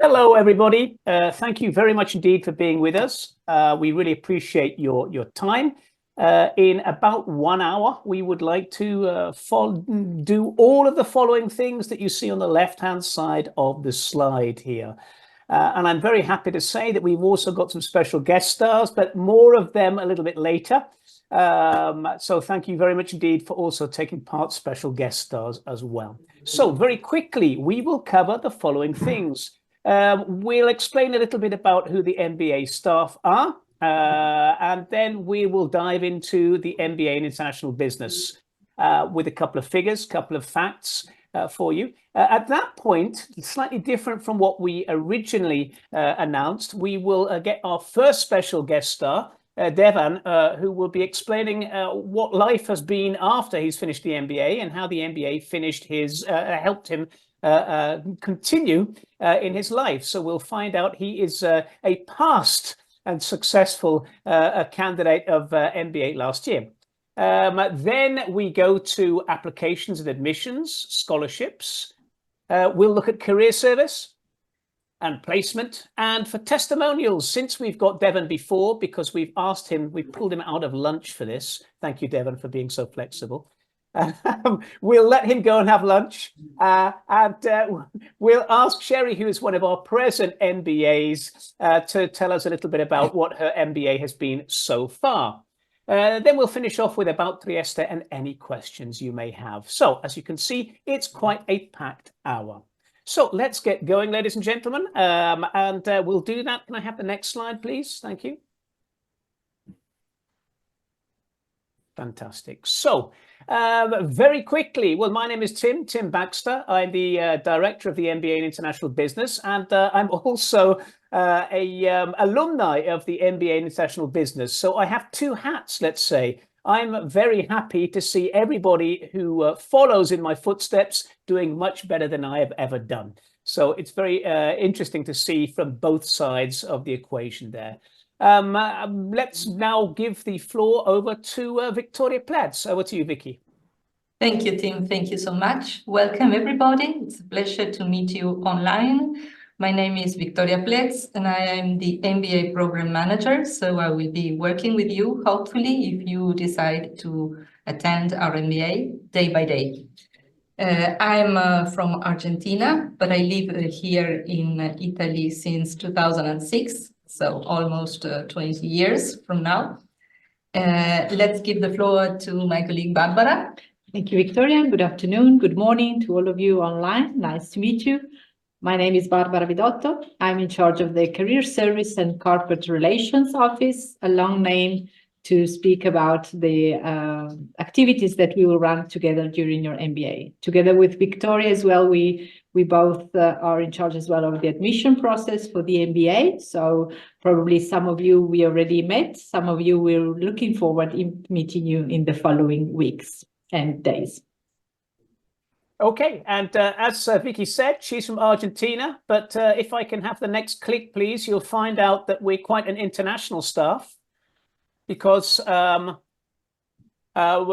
Hello, everybody. Thank you very much indeed for being with us. We really appreciate your time. In about 1 hour, we would like to do all of the following things that you see on the left-hand side of the slide here. And I'm very happy to say that we've also got some special guest stars, but more of them a little bit later. So thank you very much indeed for also taking part, special guest stars as well. So very quickly, we will cover the following things. We'll explain a little bit about who the MBA staff are, and then we will dive into the MBA in International Business with a couple of figures, couple of facts for you. At that point, slightly different from what we originally announced, we will get our first special guest star, Devan, who will be explaining what life has been after he's finished the MBA and how the MBA finished his helped him continue in his life. So we'll find out he is a past and successful candidate of MBA last year. Then we go to applications and admissions, scholarships. We'll look at career service and placement. And for testimonials, since we've got Devon before, because we've asked him, we pulled him out of lunch for this. Thank you, Devon, for being so flexible. We'll let him go and have lunch, and we'll ask Sherry, who is one of our present MBAs, to tell us a little bit about what her MBA has been so far. Then we'll finish off with about Trieste and any questions you may have. So as you can see, it's quite a packed hour. So let's get going, ladies and gentlemen, and we'll do that. Can I have the next slide, please? Thank you. Fantastic. So very quickly, well, my name is Tim Baxter. I'm the director of the MBA in International Business, and I'm also a alumni of the MBA in International Business. So I have two hats, let's say. I'm very happy to see everybody who follows in my footsteps doing much better than I have ever done. So it's very interesting to see from both sides of the equation there. Let's now give the floor over to Victoria Pleds. Over to you, Vicky. Thank you, Tim. Thank you so much. Welcome, everybody. It's a pleasure to meet you online. My name is Victoria Pleds, and I am the MBA Program Manager. So I will be working with you, hopefully, if you decide to attend our MBA day by day. I'm from Argentina, but I live here in Italy since 2006. So almost 20 years from now. Let's give the floor to my colleague, Barbara. Thank you, Victoria. Good afternoon. Good morning to all of you online. Nice to meet you. My name is Barbara Vidotto. I'm in charge of the Career Service and Corporate Relations Office, a long name to speak about the activities that we will run together during your MBA. Together with Victoria as well, we both are in charge as well of the admission process for the MBA. So probably some of you we already met, some of you we're looking forward in meeting you in the following weeks and days. Okay, and as Vicky said, she's from Argentina, but if I can have the next click, please, you'll find out that we're quite an international staff because well,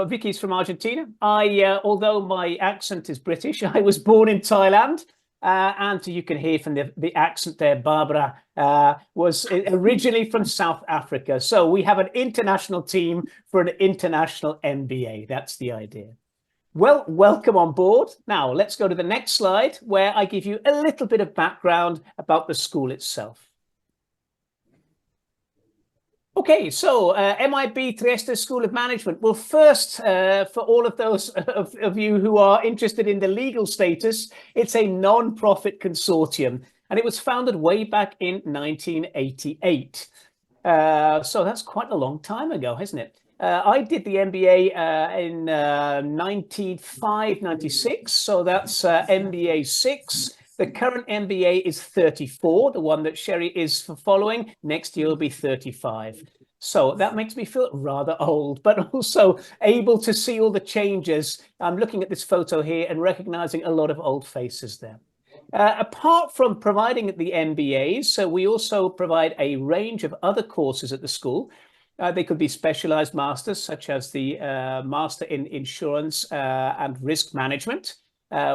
Vicky's from Argentina. Although my accent is British, I was born in Thailand, and you can hear from the accent there, Barbara was originally from South Africa. So we have an international team for an international MBA. That's the idea. Well, welcome on board. Now let's go to the next slide where I give you a little bit of background about the school itself. Okay, so MIB Trieste School of Management. Well, first, for all of those of you who are interested in the legal status, it's a non-profit consortium, and it was founded way back in 1988. So that's quite a long time ago, hasn't it? I did the MBA in 95, 96, so that's MBA 6. The current MBA is 34, the one that Sherry is following. Next year will be 35. So that makes me feel rather old, but also able to see all the changes. I'm looking at this photo here and recognizing a lot of old faces there. Apart from providing the MBAs, so we also provide a range of other courses at the school. They could be specialized masters, such as the Master in Insurance and Risk Management.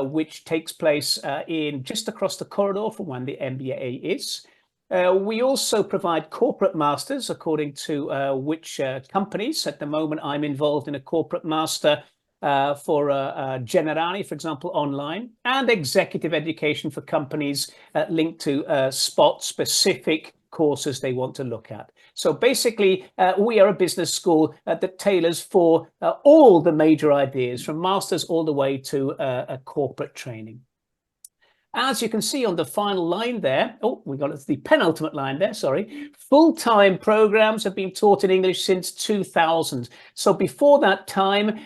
which takes place in just across the corridor from when the MBA is. We also provide corporate masters according to which companies. At the moment, I'm involved in a corporate master for Generali, for example, online, and executive education for companies linked to spot-specific courses they want to look at. So basically, we are a business school that tailors for all the major ideas, from masters all the way to a corporate training. As you can see on the final line there, we got the penultimate line there, sorry. Full-time programs have been taught in English since 2000. So before that time,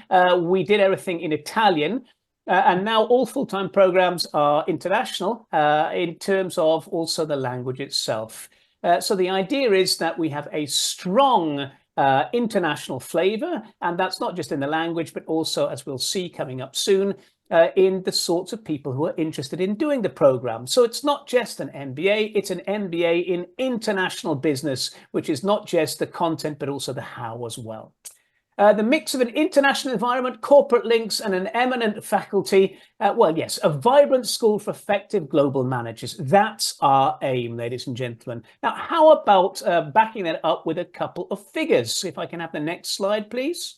we did everything in Italian. And now all full-time programs are international in terms of also the language itself. So the idea is that we have a strong international flavor, and that's not just in the language, but also, as we'll see coming up soon, in the sorts of people who are interested in doing the program. So it's not just an MBA, it's an MBA in international business, which is not just the content, but also the how as well. The mix of an international environment, corporate links, and an eminent faculty. Well, yes, a vibrant school for effective global managers. That's our aim, ladies and gentlemen. Now, how about backing that up with a couple of figures? If I can have the next slide, please.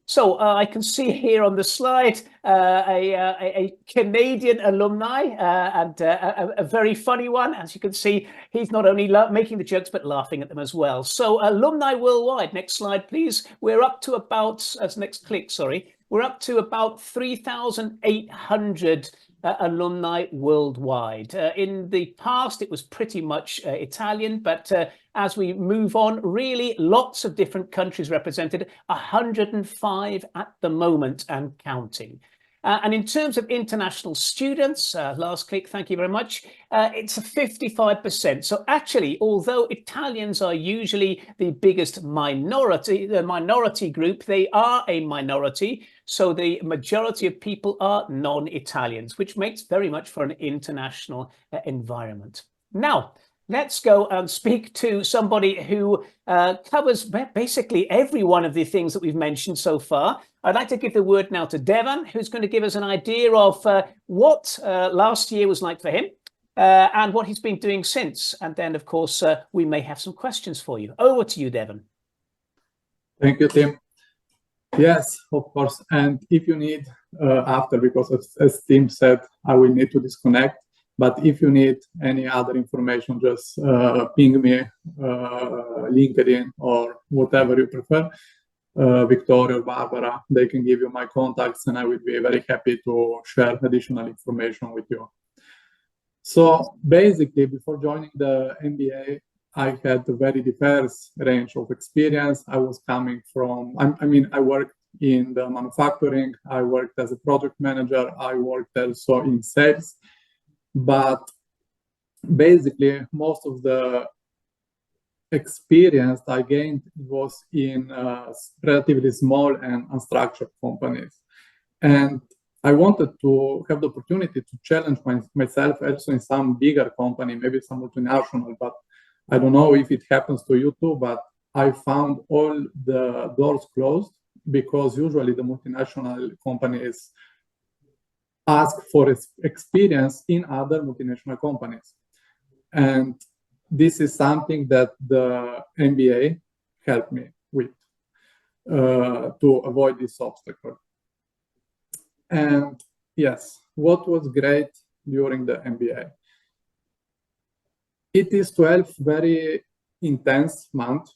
So I can see here on the slide a Canadian alumni and a very funny one. As you can see, he's not only making the jokes, but laughing at them as well. So alumni worldwide, next slide, please. We're up to about, next click, sorry. We're up to about 3,800 alumni worldwide. In the past, it was pretty much Italian, but as we move on, really lots of different countries represented, 105 at the moment and counting. And in terms of international students, last click, thank you very much, it's a 55%. So actually, although Italians are usually the biggest minority, the minority group, they are a minority. So the majority of people are non-Italians, which makes very much for an international environment. Now, let's go and speak to somebody who covers basically every one of the things that we've mentioned so far. I'd like to give the word now to Devan, who's going to give us an idea of what last year was like for him and what he's been doing since. And then, of course, we may have some questions for you. Over to you, Devan. Thank you, Tim. Yes, of course. And if you need after, because as Tim said, I will need to disconnect. But if you need any other information, just ping me, LinkedIn, or whatever you prefer. Victoria or Barbara, they can give you my contacts, and I will be very happy to share additional information with you. So basically, before joining the MBA, I had a very diverse range of experience. I was coming from, I worked in the manufacturing, I worked as a project manager, I worked also in sales. But basically, most of the experience I gained was in relatively small and unstructured companies. And I wanted to have the opportunity to challenge myself also in some bigger company, maybe some multinational, but I don't know if it happens to you too, but I found all the doors closed because usually the multinational companies ask for experience in other multinational companies. And this is something that the MBA helped me with to avoid this obstacle. And yes, what was great during the MBA? It is 12 very intense months.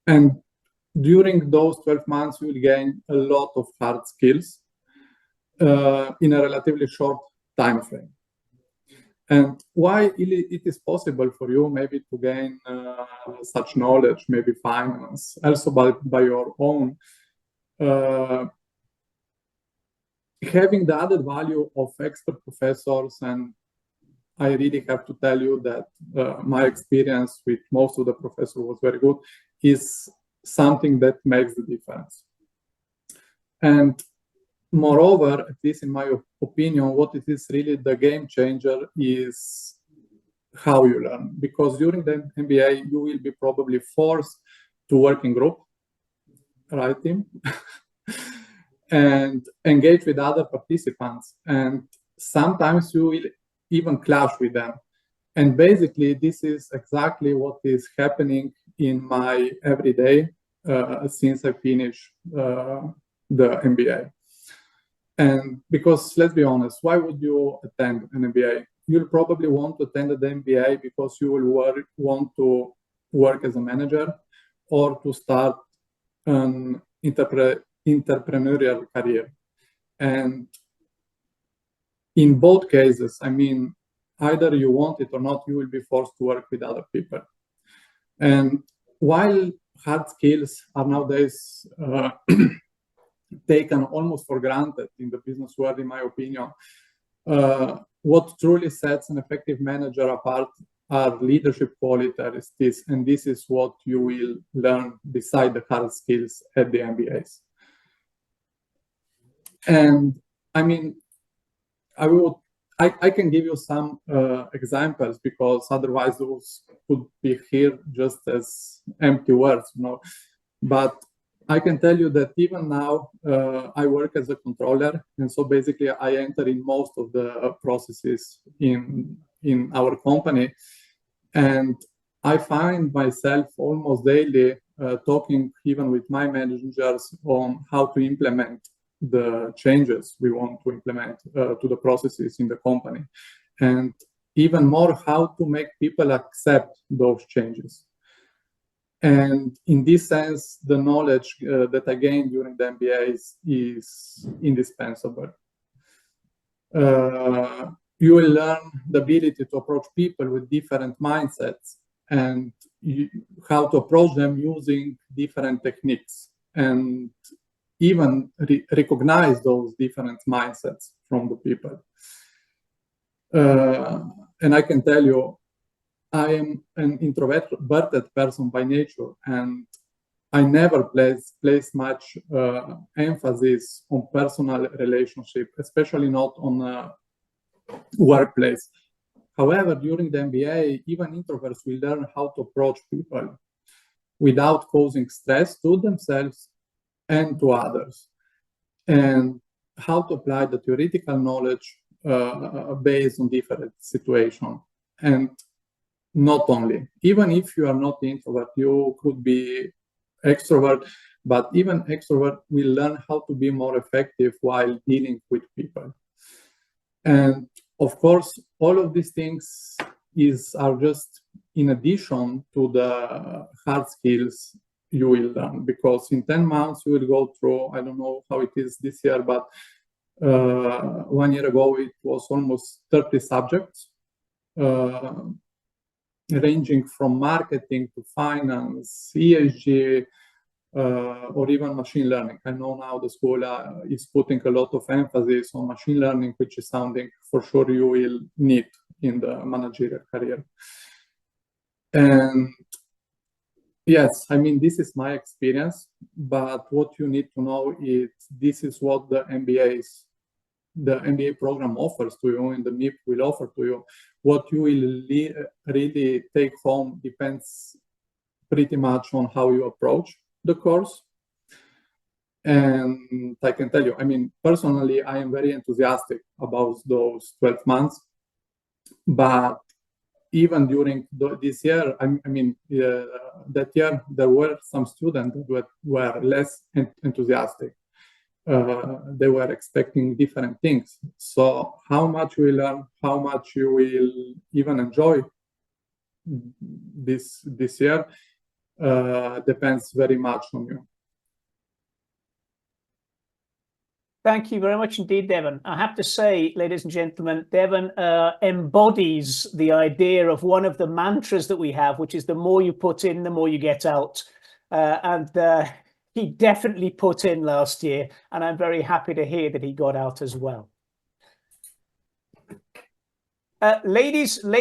And during those 12 months, you will gain a lot of hard skills in a relatively short time frame. And why it is possible for you maybe to gain such knowledge, maybe finance, also by your own, having the added value of expert professors. And I really have to tell you that my experience with most of the professors was very good, is something that makes the difference. And moreover, at least in my opinion, what it is really the game changer is how you learn. Because during the MBA, you will be probably forced to work in group, right, Tim? and engage with other participants. And sometimes you will even clash with them. And basically, this is exactly what is happening in my everyday since I finished the MBA. And because, let's be honest, why would you attend an MBA? You'll probably want to attend the MBA because you will want to work as a manager or to start an entrepreneurial career. And in both cases, I mean, either you want it or not, you will be forced to work with other people. And while hard skills are nowadays taken almost for granted in the business world, in my opinion, what truly sets an effective manager apart are leadership qualities, and this is what you will learn beside the hard skills at the MBAs. And I mean, I can give you some examples, because otherwise those could be here just as empty words, you know. But I can tell you that even now I work as a controller, and so basically I enter in most of the processes in our company, and I find myself almost daily talking even with my managers on how to implement the changes we want to implement to the processes in the company, and even more how to make people accept those changes. And in this sense, the knowledge that I gained during the MBA is indispensable. You will learn the ability to approach people with different mindsets and how to approach them using different techniques, and even recognize those different mindsets from the people. And I can tell you, I am an introverted person by nature, and I never place much emphasis on personal relationship, especially not on a workplace. However, during the MBA, even introverts will learn how to approach people without causing stress to themselves and to others, and how to apply the theoretical knowledge based on different situations. And not only, even if you are not introvert, you could be extrovert, but even extrovert will learn how to be more effective while dealing with people. And of course, all of these things are just in addition to the hard skills you will learn, because in 10 months you will go through, I don't know how it is this year, but 1 year ago it was almost 30 subjects, ranging from marketing to finance, ESG, or even machine learning. I know now the school is putting a lot of emphasis on machine learning, which is something for sure you will need in the managerial career. And yes, I mean, this is my experience, but what you need to know is this is what the MBA program offers to you, and the MIP will offer to you. What you will really take home depends pretty much on how you approach the course. And I can tell you, I mean, personally, I am very enthusiastic about those 12 months, but even during this year, that year, there were some students that were less enthusiastic. They were expecting different things. So how much you will learn, how much you will even enjoy this year depends very much on you. Thank you very much indeed, Devon. I have to say, ladies and gentlemen, Devon embodies the idea of one of the mantras that we have, which is the more you put in, the more you get out. He definitely put in last year, and I'm very happy to hear that he got out as well. Ladies at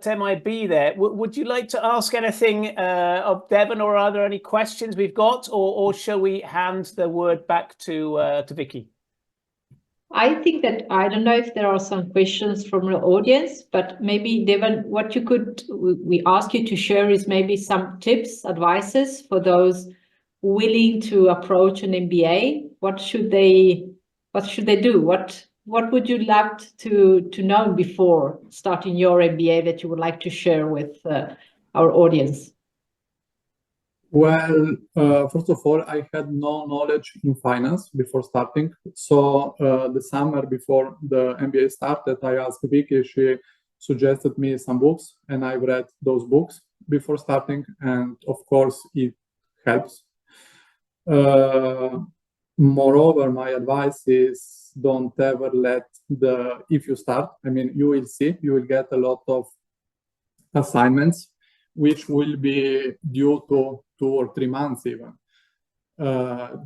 MIB there, would you like to ask anything of Devon, or are there any questions we've got, or shall we hand the word back to Vicky? I think that, I don't know if there are some questions from the audience, but maybe Devon, what we ask you to share is maybe some tips, advices for those willing to approach an MBA, what should they do? What would you like to know before starting your MBA that you would like to share with our audience? Well, first of all, I had no knowledge in finance before starting. So the summer before the MBA started, I asked Vicky, she suggested me some books, and I read those books before starting, and of course it helps. Moreover, my advice is don't ever if you start, I mean, you will get a lot of assignments which will be due to 2 or 3 months even.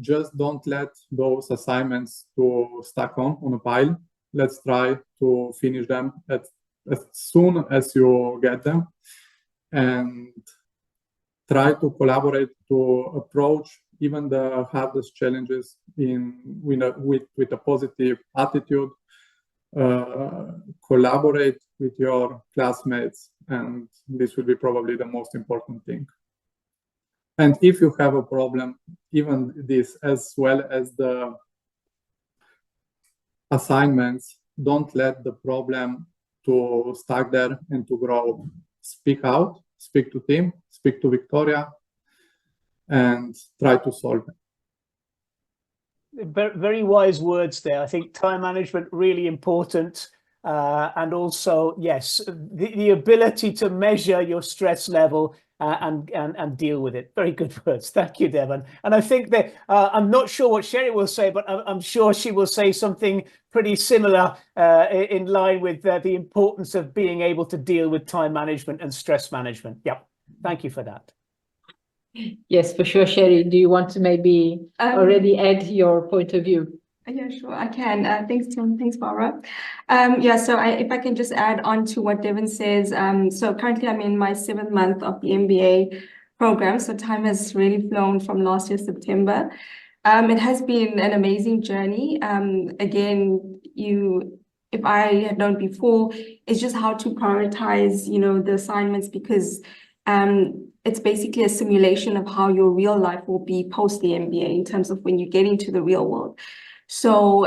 Just don't let those assignments to stack on a pile. Let's try to finish them as soon as you get them, and try to collaborate to approach even the hardest challenges with a positive attitude. Collaborate with your classmates, and this will be probably the most important thing. And if you have a problem, even this, as well as the assignments, don't let the problem to stuck there and to grow. Speak out, speak to Tim, speak to Victoria, and try to solve it. Very wise words there. I think time management really important, and also, yes, the ability to measure your stress level and deal with it. Very good words. Thank you, Devon. And I think that I'm not sure what Sherry will say, but I'm sure she will say something pretty similar in line with the importance of being able to deal with time management and stress management. Yep. Thank you for that. Yes, for sure. Sherry, do you want to maybe already add your point of view? Yeah, sure, I can. Thanks, Tim. Thanks, Barbara. Yeah, so if I can just add on to what Devon says. So currently I'm in my 7th month of the MBA program. So time has really flown from last year, September. It has been an amazing journey. Again, if I had known before, it's just how to prioritize, the assignments, because it's basically a simulation of how your real life will be post the MBA in terms of when you get into the real world. So,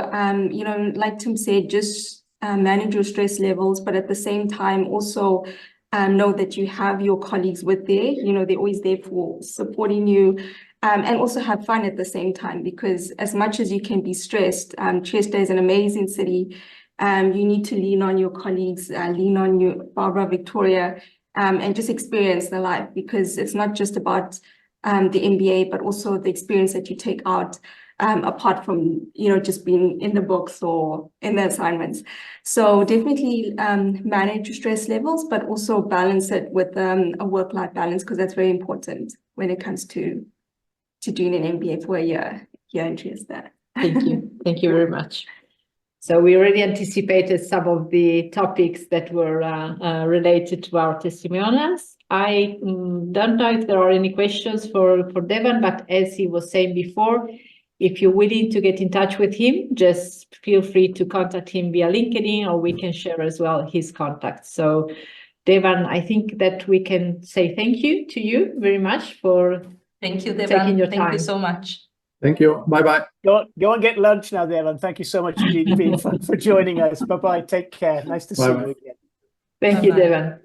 like Tim said, just manage your stress levels, but at the same time also know that you have your colleagues with there. They're always there for supporting you, and also have fun at the same time, because as much as you can be stressed, Trieste is an amazing city. You need to lean on your colleagues, lean on you, Barbara, Victoria, and just experience the life, because it's not just about the MBA, but also the experience that you take out apart from, just being in the books or in the assignments. So definitely manage your stress levels, but also balance it with a work-life balance, because that's very important when it comes to doing an MBA for a year here in Trieste. Thank you. Thank you very much. So we already anticipated some of the topics that were related to our testimonials. I don't know if there are any questions for Devon, but as he was saying before, if you're willing to get in touch with him, just feel free to contact him via LinkedIn, or we can share as well his contacts. So Devon, I think that we can say thank you to you very much for Thank you, Devon. taking your time. Thank you so much. Thank you. Bye-bye. Go and get lunch now, Devon. Thank you so much indeed for joining us. Bye-bye. Take care. Nice to see you again. Thank you, Devon.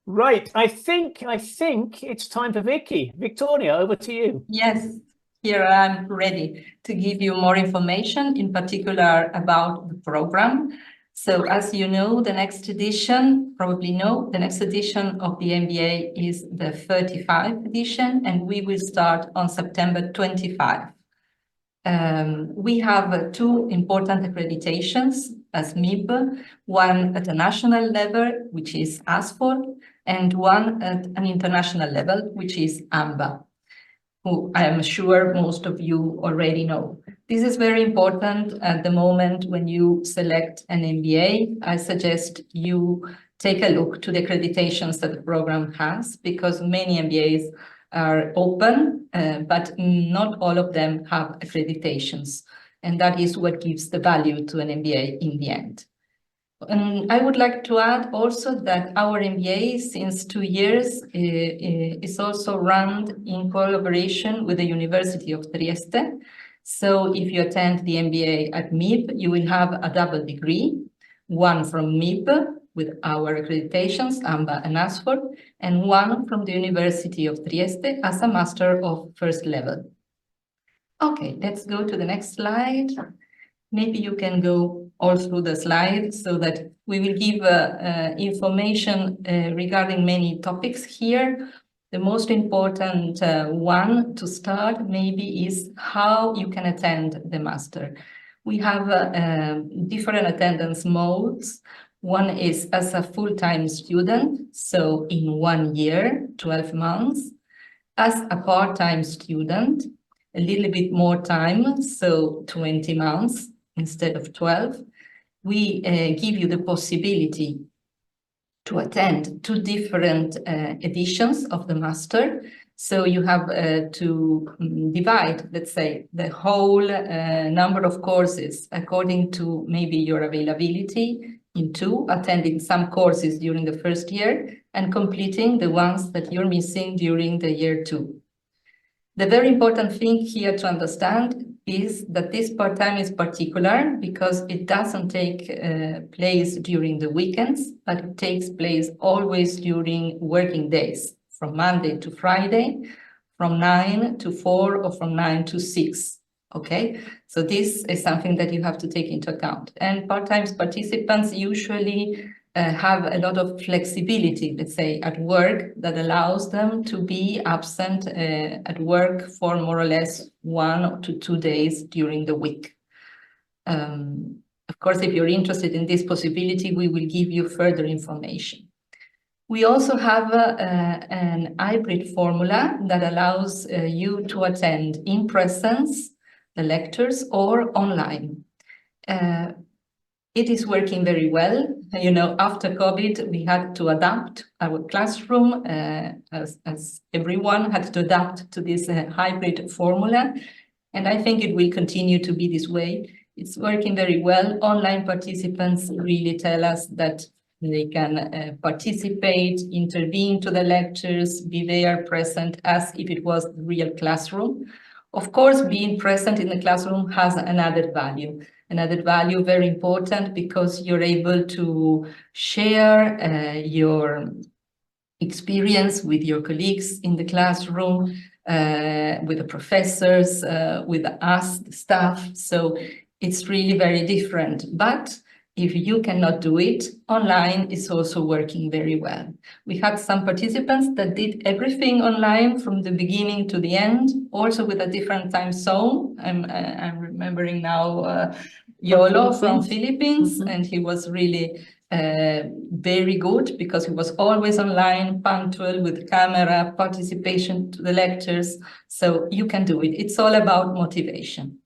Right. I think it's time for Vicky. Victoria, over to you. Yes, here I'm ready to give you more information, in particular about the program. So as you know, the next edition of the MBA is the 35th edition, and we will start on September 25. We have 2 important accreditations as MIB, one at a national level, which is ASFOR, and one at an international level, which is AMBA, who I am sure most of you already know. This is very important at the moment when you select an MBA. I suggest you take a look to the accreditations that the program has, because many MBAs are open, but not all of them have accreditations. And that is what gives the value to an MBA in the end. And I would like to add also that our MBA since 2 years is also run in collaboration with the University of Trieste. So if you attend the MBA at MIB, you will have a double degree, one from MIB with our accreditations, AMBA and ASFOR, and one from the University of Trieste as a master of first level. Okay, let's go to the next slide. Maybe you can go all through the slides so that we will give information regarding many topics here. The most important one to start maybe is how you can attend the master. We have different attendance modes. One is as a full-time student, so in 1 year, 12 months, as a part-time student, a little bit more time, so 20 months instead of 12. We give you the possibility to attend 2 different editions of the master. So you have to divide, let's say, the whole number of courses according to maybe your availability in 2, attending some courses during the first year and completing the ones that you're missing during the year 2. The very important thing here to understand is that this part-time is particular because it doesn't take place during the weekends, but it takes place always during working days, from Monday to Friday, from 9 to 4 or from 9 to 6. Okay, so this is something that you have to take into account. And part-time participants usually have a lot of flexibility, let's say, at work that allows them to be absent at work for more or less 1 to 2 days during the week. Of course, if you're interested in this possibility, we will give you further information. We also have an hybrid formula that allows you to attend in presence the lectures or online. It is working very well. You know, after COVID, we had to adapt our classroom as everyone had to adapt to this hybrid formula. And I think it will continue to be this way. It's working very well. Online participants really tell us that they can participate, intervene to the lectures, be there present as if it was the real classroom. Of course, being present in the classroom has an added value. Another value very important because you're able to share your experience with your colleagues in the classroom, with the professors, with us, the staff. So it's really very different. But if you cannot do it, online is also working very well. We had some participants that did everything online from the beginning to the end, also with a different time zone. I'm remembering now Yolo from Philippines, and he was really very good because he was always online, punctual, with camera, participation to the lectures. So you can do it. It's all about motivation.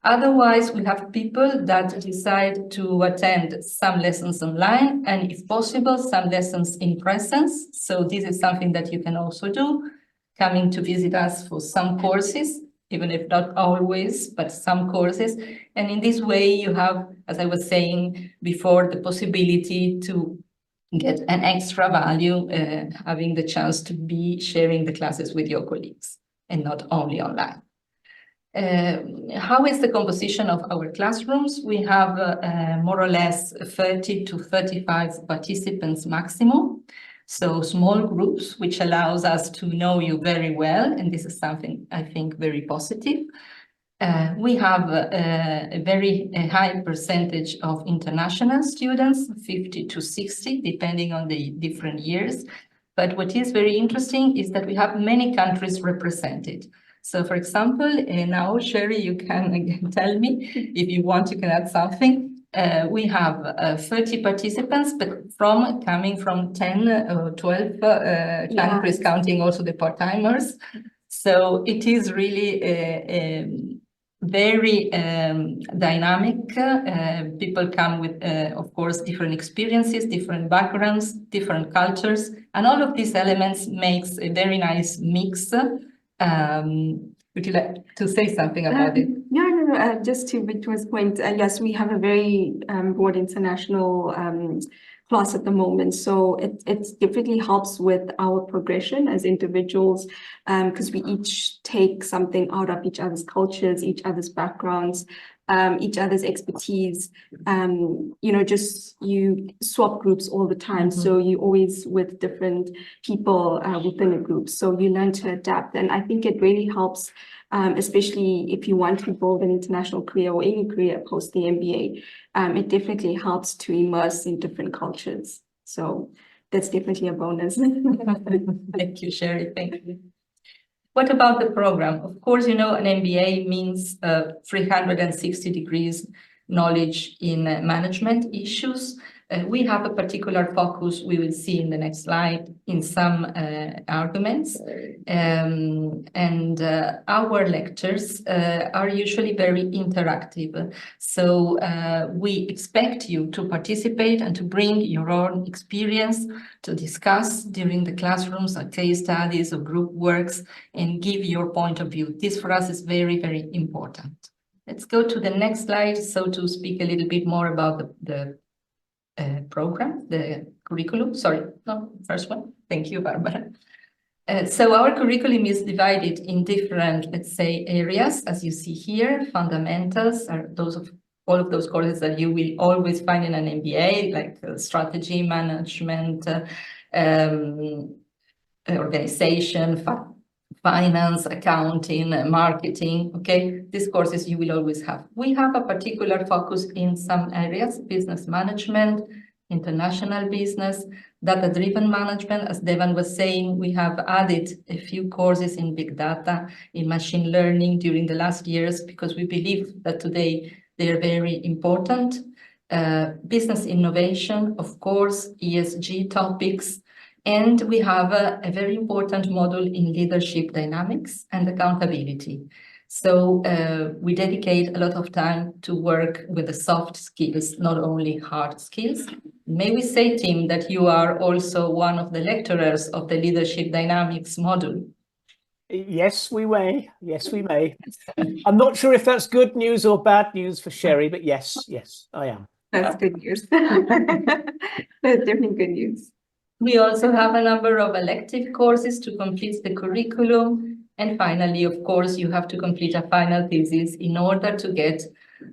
Otherwise, we have people that decide to attend some lessons online and, if possible, some lessons in presence. So this is something that you can also do, coming to visit us for some courses, even if not always, but some courses. And in this way, you have, as I was saying before, the possibility to get an extra value, having the chance to be sharing the classes with your colleagues and not only online. How is the composition of our classrooms? We have more or less 30 to 35 participants maximum. So small groups, which allows us to know you very well. And this is something I think very positive. We have a very high percentage of international students, 50 to 60, depending on the different years. But what is very interesting is that we have many countries represented. So, for example, now, Sherry, you can again tell me if you want, you can add something. We have 30 participants, but coming from 10 or 12 countries, counting also the part-timers. So it is really very dynamic. People come with, of course, different experiences, different backgrounds, different cultures, and all of these elements makes a very nice mix. Would you like to say something about it? No. just to Victoria's point, yes, we have a very broad international class at the moment. So it definitely helps with our progression as individuals, because we each take something out of each other's cultures, each other's backgrounds, each other's expertise. Just you swap groups all the time. So you always with different people within a group. So you learn to adapt. And I think it really helps, especially if you want to build an international career or any career post the MBA. It definitely helps to immerse in different cultures. So that's definitely a bonus. Thank you, Sherry. Thank you. What about the program? Of course, an MBA means 360 degrees knowledge in management issues. We have a particular focus, we will see in the next slide, in some arguments. Our lectures are usually very interactive. So we expect you to participate and to bring your own experience to discuss during the classrooms or case studies or group works and give your point of view. This for us is very, very important. Let's go to the next slide. So to speak a little bit more about the program, the curriculum. Sorry, no, first one. Thank you, Barbara. So our curriculum is divided in different, let's say, areas, as you see here. Fundamentals are all of those courses that you will always find in an MBA, like strategy, management, organization, finance, accounting, marketing, okay? These courses you will always have. We have a particular focus in some areas: business management, international business, data-driven management. As Devan was saying, we have added a few courses in big data, in machine learning during the last years, because we believe that today they are very important. Business innovation, of course, ESG topics, and we have a very important module in leadership dynamics and accountability. So we dedicate a lot of time to work with the soft skills, not only hard skills. May we say, Tim, that you are also one of the lecturers of the leadership dynamics module? Yes, we may. Yes, we may. I'm not sure if that's good news or bad news for Sherry, but yes, I am. That's good news. That's definitely good news. We also have a number of elective courses to complete the curriculum. And finally, of course, you have to complete a final thesis in order to get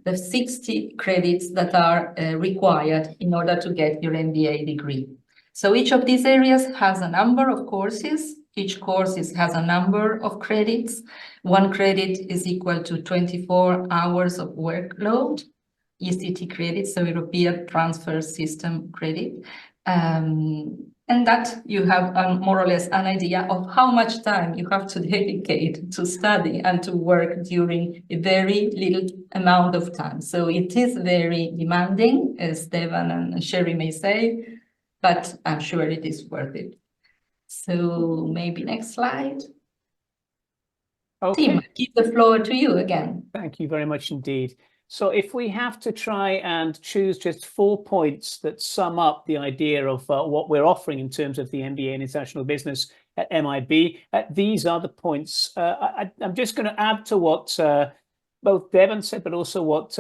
the 60 credits that are required in order to get your MBA degree. So each of these areas has a number of courses. Each course has a number of credits. One credit is equal to 24 hours of workload, ECT credit, so European Transfer System credit. And that you have more or less an idea of how much time you have to dedicate to study and to work during a very little amount of time. So it is very demanding, as Devan and Sherry may say, but I'm sure it is worth it. So maybe next slide. Okay. Tim, I give the floor to you again. Thank you very much indeed. So if we have to try and choose just 4 points that sum up the idea of what we're offering in terms of the MBA in International Business at MIB, these are the points. I'm just going to add to what both Devan said, but also what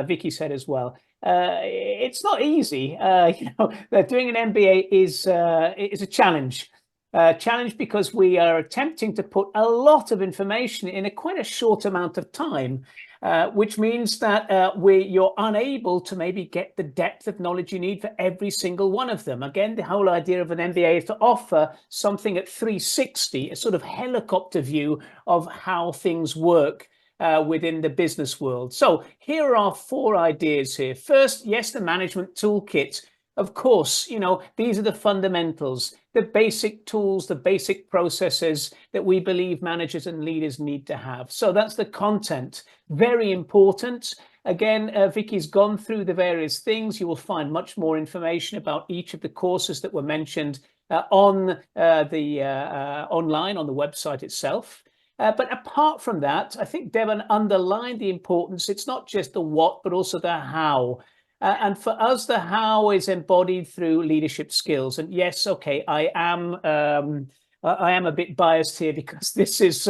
Vicky said as well. It's not easy. Doing an MBA is a challenge. Challenge because we are attempting to put a lot of information in quite a short amount of time. Which means that you're unable to maybe get the depth of knowledge you need for every single one of them. Again, the whole idea of an MBA is to offer something at 360, a sort of helicopter view of how things work within the business world. So here are 4 ideas here. First, yes, the management toolkit. Of course, these are the fundamentals, the basic tools, the basic processes that we believe managers and leaders need to have. So that's the content, very important. Again, Vicky's gone through the various things. You will find much more information about each of the courses that were mentioned on online on the website itself. But apart from that, I think Devan underlined the importance. It's not just the what, but also the how. And for us, the how is embodied through leadership skills. And yes, okay, I am a bit biased here because this is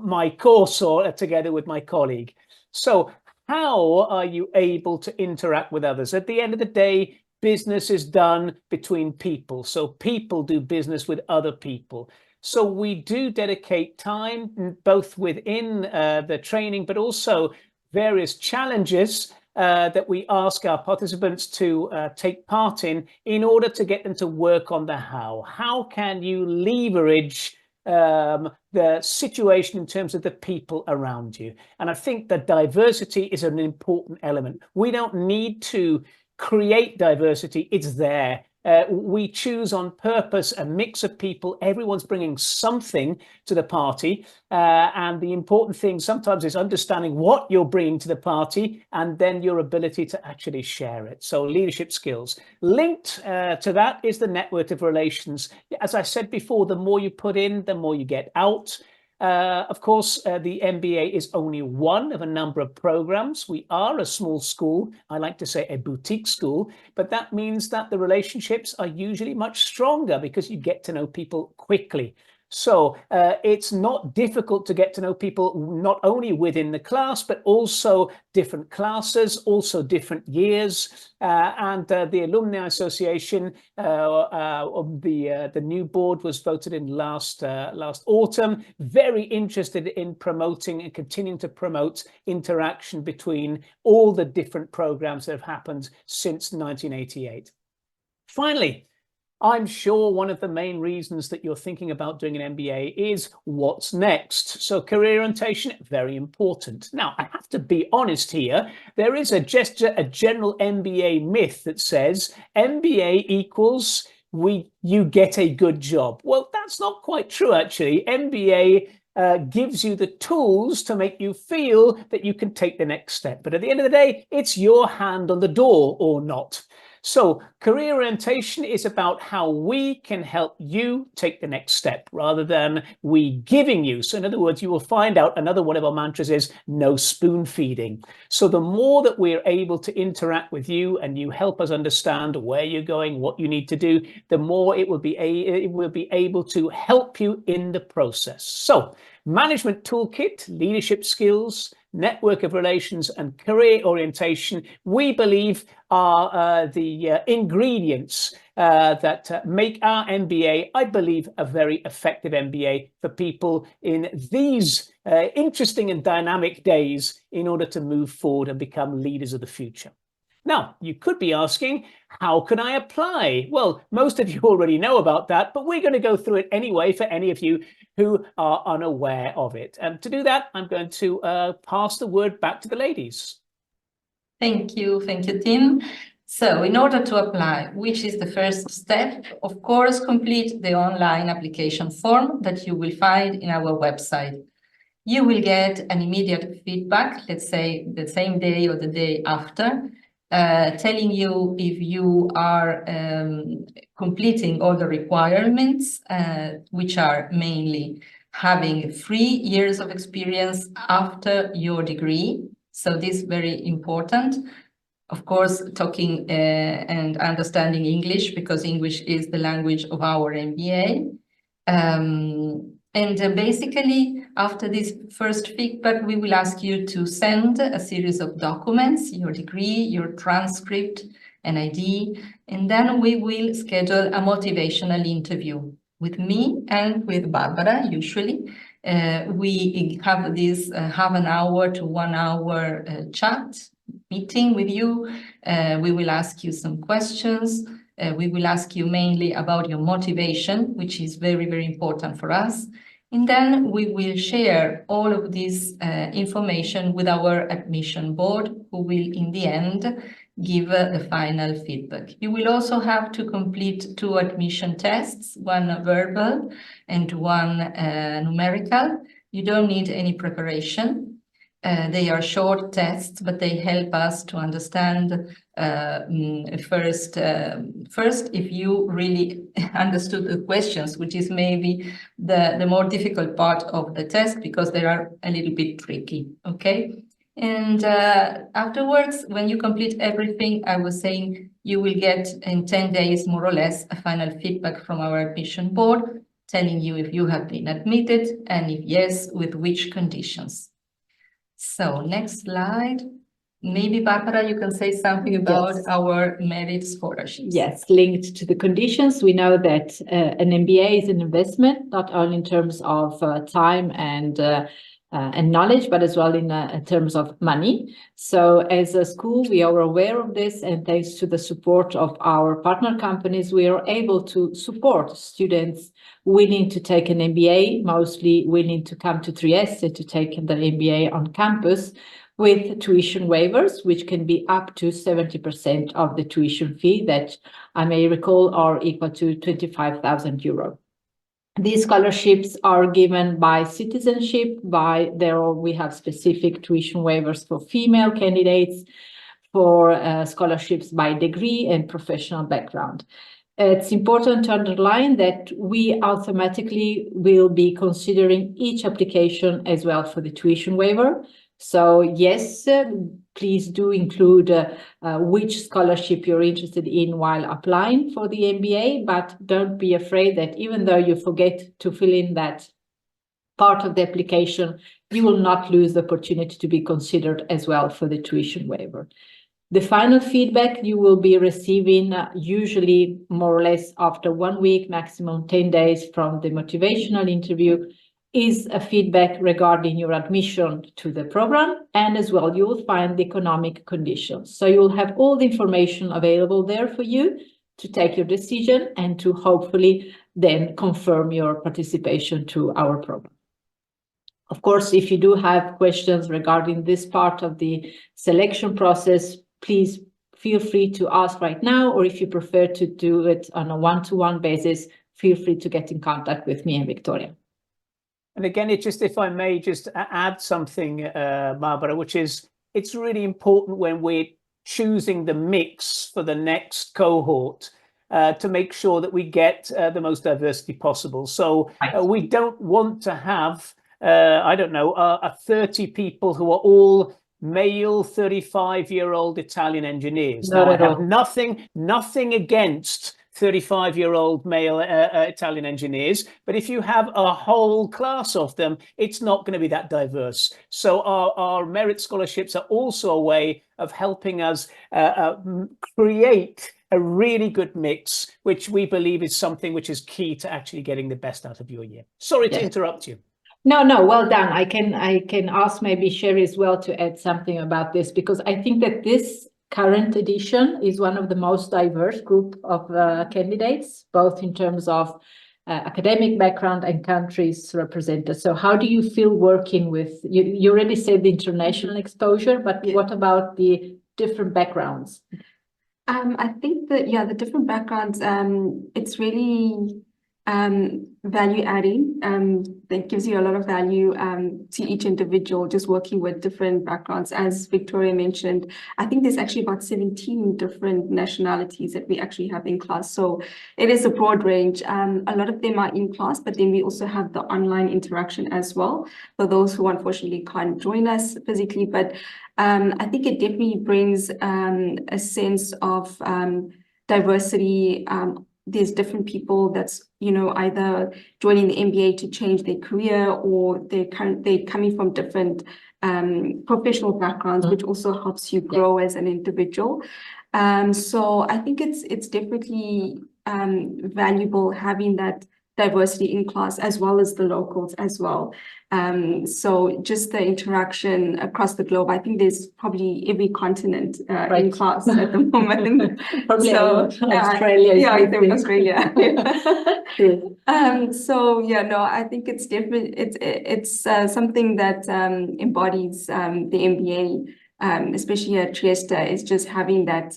my course, or together with my colleague. So how are you able to interact with others? At the end of the day, business is done between people. So people do business with other people. So we do dedicate time both within the training, but also various challenges that we ask our participants to take part in order to get them to work on the how. How can you leverage the situation in terms of the people around you? And I think that diversity is an important element. We don't need to create diversity, it's there. We choose on purpose a mix of people. Everyone's bringing something to the party. And the important thing sometimes is understanding what you're bringing to the party and then your ability to actually share it. So leadership skills. Linked to that is the network of relations. As I said before, the more you put in, the more you get out. Of course, the MBA is only one of a number of programs. We are a small school. I like to say a boutique school, but that means that the relationships are usually much stronger because you get to know people quickly. So it's not difficult to get to know people, not only within the class, but also different classes, also different years. And the Alumni Association, the new board was voted in last autumn, very interested in promoting and continuing to promote interaction between all the different programs that have happened since 1988. Finally, I'm sure one of the main reasons that you're thinking about doing an MBA is what's next. So career orientation, very important. Now, I have to be honest here. There is a general MBA myth that says MBA equals you get a good job. Well, that's not quite true, actually. MBA gives you the tools to make you feel that you can take the next step. But at the end of the day, it's your hand on the door or not. So career orientation is about how we can help you take the next step rather than we giving you. So in other words, you will find out another one of our mantras is no spoon feeding. So the more that we're able to interact with you and you help us understand where you're going, what you need to do, the more it will be able to help you in the process. So management toolkit, leadership skills, network of relations, and career orientation, we believe are the ingredients that make our MBA, I believe, a very effective MBA for people in these interesting and dynamic days in order to move forward and become leaders of the future. Now, you could be asking, how can I apply? Well, most of you already know about that, but we're going to go through it anyway for any of you who are unaware of it. And to do that, I'm going to pass the word back to the ladies. Thank you, Tim. So in order to apply, which is the first step? Of course, complete the online application form that you will find in our website. You will get an immediate feedback, let's say the same day or the day after, telling you if you are completing all the requirements, which are mainly having 3 years of experience after your degree. So this is very important. Of course, talking and understanding English, because English is the language of our MBA. Basically, after this first feedback, we will ask you to send a series of documents, your degree, your transcript, an ID, and then we will schedule a motivational interview with me and with Barbara, usually. We have this half an hour to 1 hour chat meeting with you. We will ask you some questions. We will ask you mainly about your motivation, which is very, very important for us. And then we will share all of this information with our admission board, who will, in the end, give the final feedback. You will also have to complete 2 admission tests, one verbal and one numerical. You don't need any preparation. They are short tests, but they help us to understand first if you really understood the questions, which is maybe the more difficult part of the test, because they are a little bit tricky, okay? And afterwards, when you complete everything, I was saying you will get in 10 days, more or less, a final feedback from our admission board, telling you if you have been admitted, and if yes, with which conditions. So next slide. Maybe Barbara, you can say something about Yes. our merit scholarships. Yes, linked to the conditions, we know that an MBA is an investment, not only in terms of time and knowledge, but as well in terms of money. So as a school, we are aware of this, and thanks to the support of our partner companies, we are able to support students willing to take an MBA, mostly willing to come to Trieste to take the MBA on campus, with tuition waivers, which can be up to 70% of the tuition fee that I may recall are equal to 25,000 euro. These scholarships are given by citizenship, we have specific tuition waivers for female candidates, for scholarships by degree and professional background. It's important to underline that we automatically will be considering each application as well for the tuition waiver. So yes, please do include which scholarship you're interested in while applying for the MBA, but don't be afraid that even though you forget to fill in that part of the application, you will not lose the opportunity to be considered as well for the tuition waiver. The final feedback you will be receiving usually more or less after 1 week, maximum 10 days from the motivational interview, is a feedback regarding your admission to the program, and as well you will find the economic conditions. So you will have all the information available there for you to take your decision and to hopefully then confirm your participation to our program. Of course, if you do have questions regarding this part of the selection process, please feel free to ask right now, or if you prefer to do it on a one-to-one basis, feel free to get in contact with me and Victoria. And again, if I may just add something, Barbara, which is, it's really important when we're choosing the mix for the next cohort to make sure that we get the most diversity possible. So we don't want to have, 30 people who are all male 35-year-old Italian engineers. Now, I have nothing against 35-year-old male Italian engineers, but if you have a whole class of them, it's not going to be that diverse. So our merit scholarships are also a way of helping us create a really good mix, which we believe is something which is key to actually getting the best out of your year. Sorry to interrupt you. No, well done. I can ask maybe Sherry as well to add something about this, because I think that this current edition is one of the most diverse group of candidates, both in terms of academic background and countries represented. So how do you feel working with, you already said the international exposure, but what about the different backgrounds? I think that, the different backgrounds, it's really value adding, that gives you a lot of value to each individual, just working with different backgrounds. As Victoria mentioned, I think there's actually about 17 different nationalities that we actually have in class. So it is a broad range. A lot of them are in class, but then we also have the online interaction as well for those who unfortunately can't join us physically. But I think it definitely brings a sense of diversity. There's different people that's, either joining the MBA to change their career, or they're coming from different professional backgrounds, which also helps you grow as an individual. So I think it's definitely valuable having that diversity in class, as well as the locals as well. So just the interaction across the globe, I think there's probably every continent in class at the moment. Probably so Australia. Australia. I think it's different. It's something that embodies the MBA, especially at Trieste, is just having that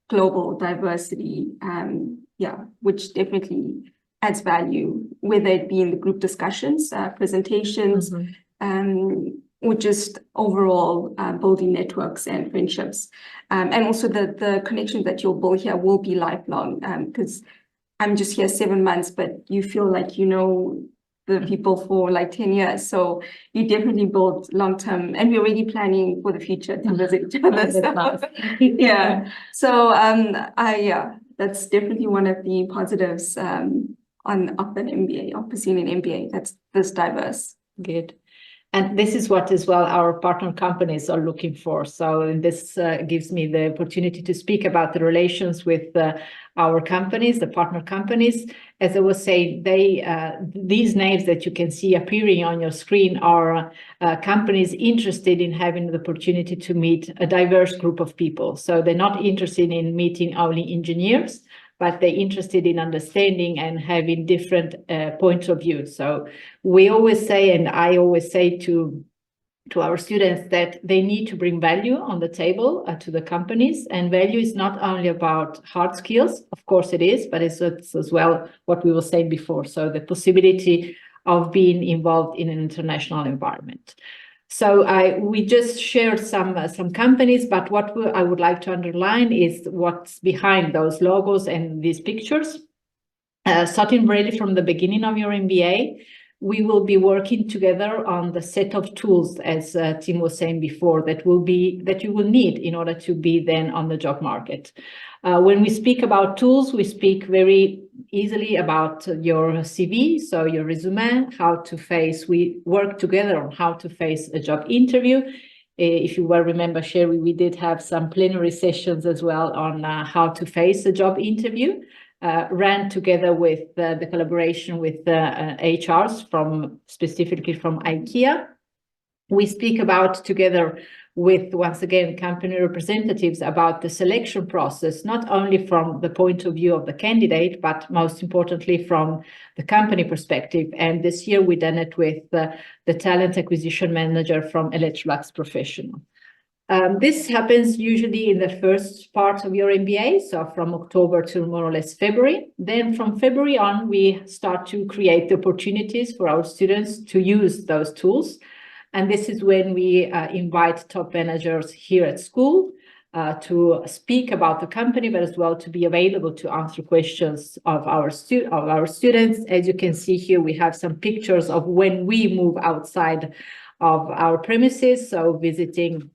global diversity, which definitely adds value, whether it be in the group discussions, presentations, or just overall building networks and friendships. And also the connections that you'll build here will be lifelong, because I'm just here 7 months, but you feel like the people for like 10 years. So you definitely build long-term, and we're already planning for the future to visit each other. That's definitely one of the positives of an MBA, of pursuing an MBA that's this diverse. Good. And this is what as well our partner companies are looking for. So this gives me the opportunity to speak about the relations with our companies, the partner companies. As I was saying, these names that you can see appearing on your screen are companies interested in having the opportunity to meet a diverse group of people. So they're not interested in meeting only engineers, but they're interested in understanding and having different points of view. So we always say, and I always say to our students, that they need to bring value on the table to the companies. And value is not only about hard skills, of course it is, but it's as well what we were saying before. So the possibility of being involved in an international environment. So we just shared some companies, but what I would like to underline is what's behind those logos and these pictures. Starting really from the beginning of your MBA, we will be working together on the set of tools, as Tim was saying before, that you will need in order to be then on the job market. When we speak about tools, we speak very easily about your CV, so your resume, we work together on how to face a job interview. If you well remember, Sherry, we did have some plenary sessions as well on how to face a job interview. Ran together with the collaboration with HRs specifically from IKEA. We speak about together with, once again, company representatives about the selection process, not only from the point of view of the candidate, but most importantly from the company perspective. And this year we done it with the talent acquisition manager from Electrolux Professional. This happens usually in the first part of your MBA, so from October to more or less February. Then from February on, we start to create the opportunities for our students to use those tools. And this is when we invite top managers here at school to speak about the company, but as well to be available to answer questions of our students. As you can see here, we have some pictures of when we move outside of our premises, so visiting,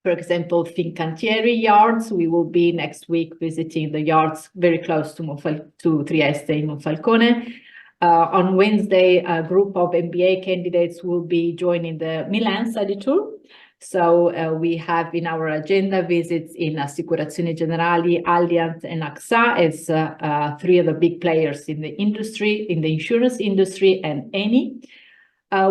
for example, Fincantieri yards. We will be next week visiting the yards very close to Trieste in Monfalcone. On Wednesday, a group of MBA candidates will be joining the Milan study tour. So we have in our agenda visits in Assicurazioni Generali, Allianz, and AXA as three of the big players in the industry, in the insurance industry, and Eni.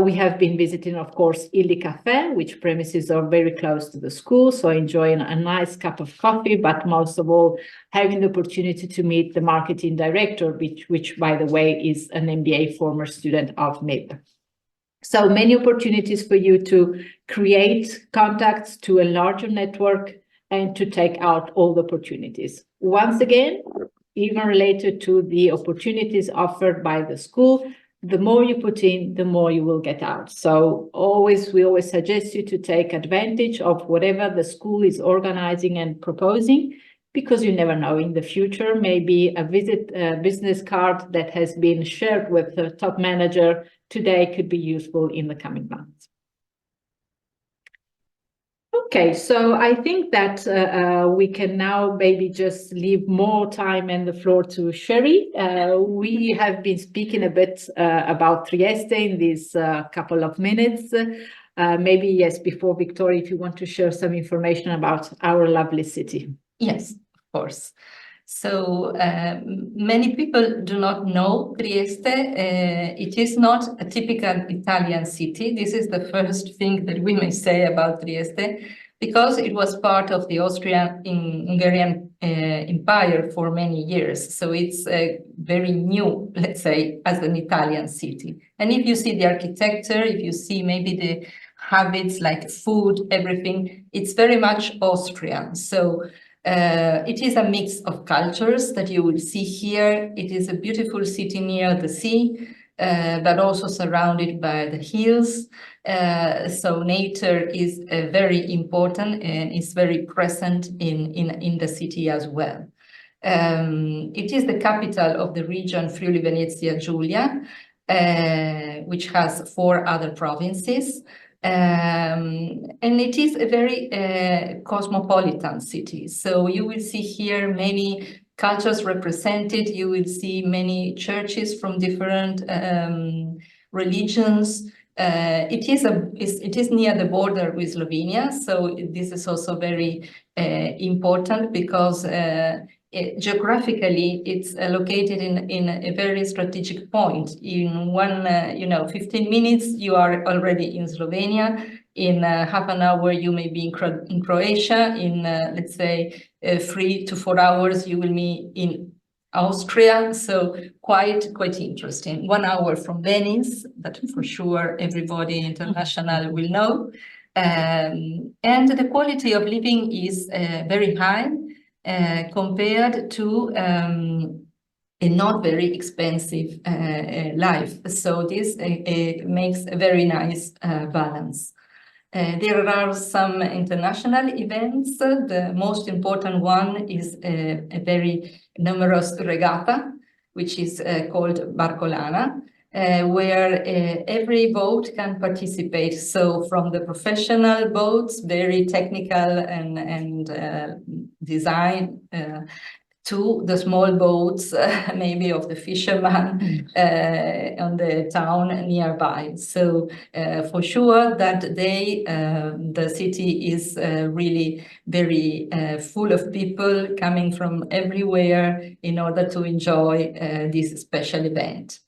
We have been visiting, of course, Illy Cafe, which premises are very close to the school, so enjoying a nice cup of coffee, but most of all, having the opportunity to meet the marketing director, which by the way, is an MBA former student of MIB. So many opportunities for you to create contacts, to enlarge your network, and to take out all the opportunities. Once again, even related to the opportunities offered by the school, the more you put in, the more you will get out. So we always suggest you to take advantage of whatever the school is organizing and proposing, because you never know, in the future, maybe a business card that has been shared with the top manager today could be useful in the coming months. Okay, so I think that we can now maybe just leave more time and the floor to Sherry. We have been speaking a bit about Trieste in these couple of minutes. Maybe, yes, before Victoria, if you want to share some information about our lovely city. Yes, of course. So many people do not know Trieste. It is not a typical Italian city. This is the first thing that we may say about Trieste, because it was part of the Austrian-Hungarian Empire for many years. So it's very new, let's say, as an Italian city. And if you see the architecture, if you see maybe the habits like food, everything, it's very much Austrian. So it is a mix of cultures that you will see here. It is a beautiful city near the sea, but also surrounded by the hills. So nature is very important and is very present in the city as well. It is the capital of the region Friuli Venezia Giulia, which has 4 other provinces. And it is a very cosmopolitan city. So you will see here many cultures represented. You will see many churches from different religions. It is near the border with Slovenia, so this is also very important because geographically it's located in a very strategic point. In 15 minutes you are already in Slovenia. In half an hour you may be in Croatia. In let's say 3 to 4 hours you will be in Austria, so quite interesting. 1 hour from Venice, that for sure everybody international will know. And the quality of living is very high compared to a not very expensive life. So this makes a very nice balance. There are some international events. The most important one is a very numerous regatta, which is called Barcolana, where every boat can participate. So from the professional boats, very technical and design, to the small boats, maybe of the fisherman on the town nearby. So for sure that day, the city is really very full of people coming from everywhere in order to enjoy this special event.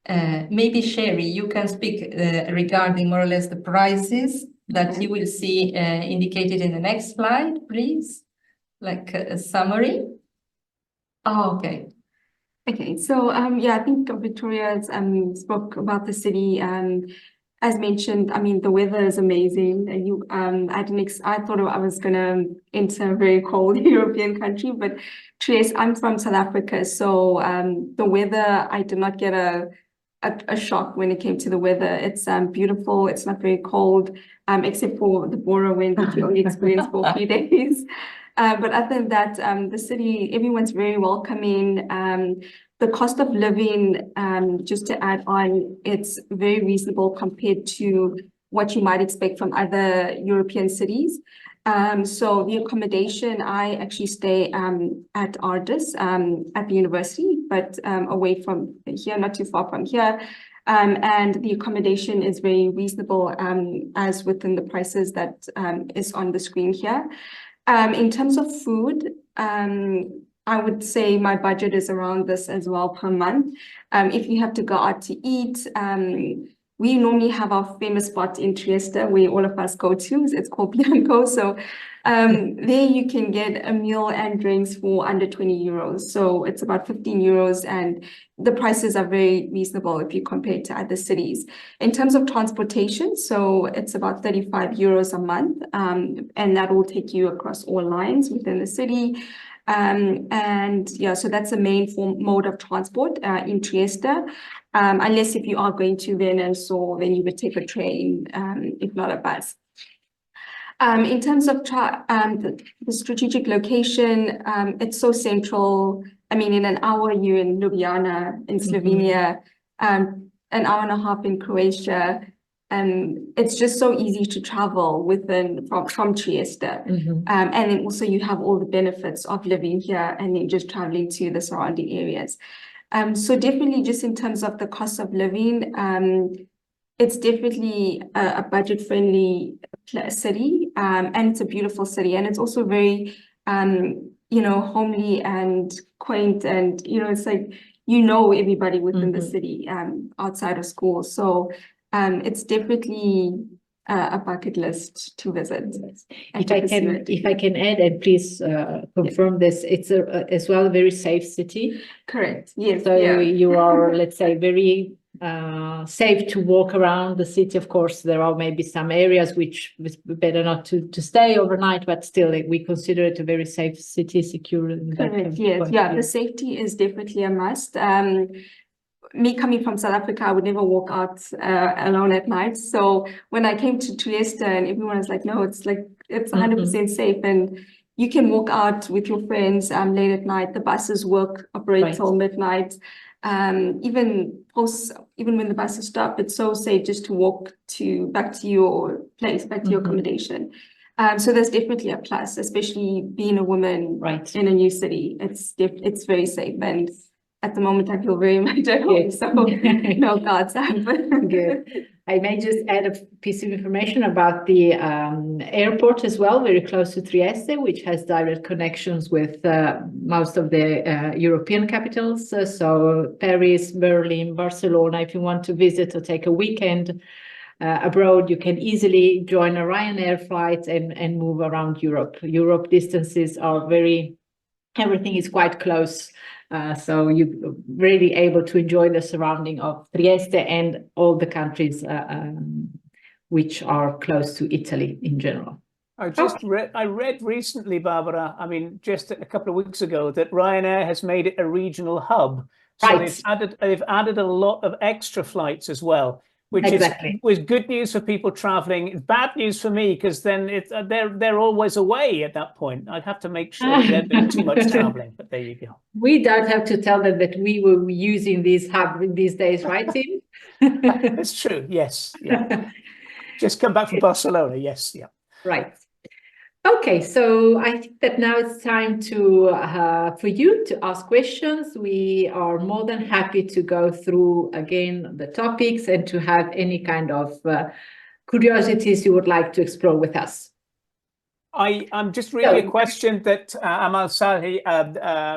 Maybe Sherry, you can speak regarding more or less the prices that you will see indicated in the next slide, please, like a summary. Oh, okay. Okay, so yeah, I think Victoria's spoke about the city. As mentioned, I mean, the weather is amazing. I thought I was gonna enter a very cold European country, but Trieste, I'm from South Africa, so the weather, I did not get a shock when it came to the weather. It's beautiful. It's not very cold, except for the Bora wind, which we only experienced for a few days. But other than that, the city, everyone's very welcoming. The cost of living, just to add on, it's very reasonable compared to what you might expect from other European cities. So the accommodation, I actually stay at Ardis at the university, but away from here, not too far from here. And the accommodation is very reasonable as within the prices that is on the screen here. In terms of food, I would say my budget is around this as well per month. If you have to go out to eat, we normally have our famous spot in Trieste where all of us go to. It's called Bianco. So there you can get a meal and drinks for under 20 euros. So it's about 15 euros and the prices are very reasonable if you compare it to other cities. In terms of transportation, so it's about 35 euros a month and that will take you across all lines within the city. And yeah, so that's the main mode of transport in Trieste. Unless if you are going to Venice, or then you would take a train, if not a bus. In terms of the strategic location, it's so central. I mean, in an hour, you're in Ljubljana, in Slovenia, an hour and a half in Croatia. It's just so easy to travel from Trieste. And then also you have all the benefits of living here and then just traveling to the surrounding areas. So definitely just in terms of the cost of living, it's definitely a budget-friendly city, and it's a beautiful city, and it's also very, homely and quaint, and it's like everybody within the city outside of school. So it's definitely a bucket list to visit. If I can add, and please confirm this, it's as well a very safe city. Correct. Yes. So you are, let's say, very safe to walk around the city. Of course, there are maybe some areas which is better not to stay overnight, but still we consider it a very safe city, secure. Correct. Yes. Yeah. The safety is definitely a must. Me coming from South Africa, I would never walk out alone at night. So when I came to Trieste and everyone was like, no, it's 100% safe. And you can walk out with your friends late at night. The buses operate till midnight. Even when the buses stop, it's so safe just to walk back to your place, back to your accommodation. So there's definitely a plus, especially being a woman in a new city. It's very safe. And at the moment, I feel very much at home, Good. so no guards up. Good. I may just add a piece of information about the airport as well, very close to Trieste, which has direct connections with most of the European capitals. So Paris, Berlin, Barcelona, if you want to visit or take a weekend abroad, you can easily join a Ryanair flight and move around Europe. Europe distances are everything is quite close. So you're really able to enjoy the surrounding of Trieste and all the countries which are close to Italy in general. I read recently, Barbara, I mean, just a couple of weeks ago, that Ryanair has made it a regional hub. So Right. they've added a lot of extra flights as well, which was good news for people traveling. It's bad news for me because then they're always away at that point. I'd have to make sure they don't do too much traveling, but there you go. We don't have to tell them that we were using this hub in these days, right, Tim? It's true. Yes. Yeah. Just come back from Barcelona. Yes. Yeah. Right. Okay, so I think that now it's time for you to ask questions. We are more than happy to go through again the topics and to have any kind of curiosities you would like to explore with us. I'm just reading a question that Amal Salhi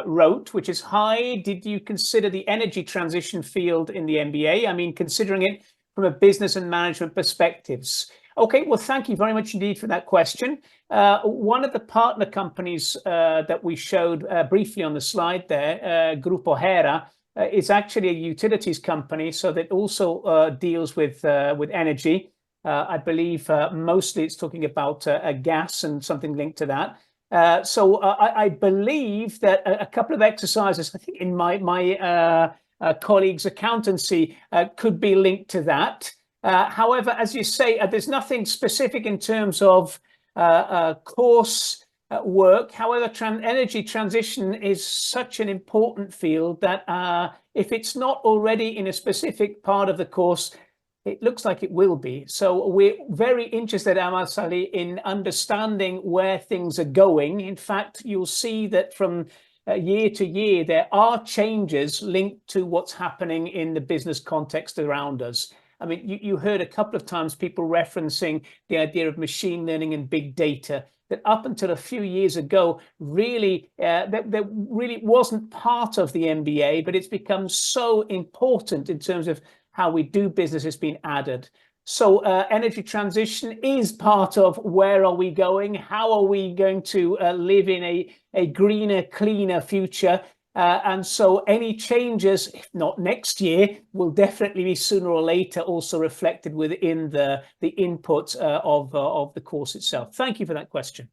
wrote, which is, hi, did you consider the energy transition field in the MBA? I mean, considering it from a business and management perspectives. Okay, well, thank you very much indeed for that question. One of the partner companies that we showed briefly on the slide there, Grupo Hera, is actually a utilities company, so that also deals with energy. I believe mostly it's talking about gas and something linked to that. So I believe that a couple of exercises, I think in my colleague's accountancy, could be linked to that. However, as you say, there's nothing specific in terms of course work. However, energy transition is such an important field that if it's not already in a specific part of the course, it looks like it will be. So we're very interested, Amal Salih, in understanding where things are going. In fact, you'll see that from year to year, there are changes linked to what's happening in the business context around us. I mean, you heard a couple of times people referencing the idea of machine learning and big data, that up until a few years ago, really, that really wasn't part of the MBA, but it's become so important in terms of how we do business has been added. So energy transition is part of where are we going? How are we going to live in a greener, cleaner future? And so any changes, if not next year, will definitely be sooner or later also reflected within the input of the course itself. Thank you for that question.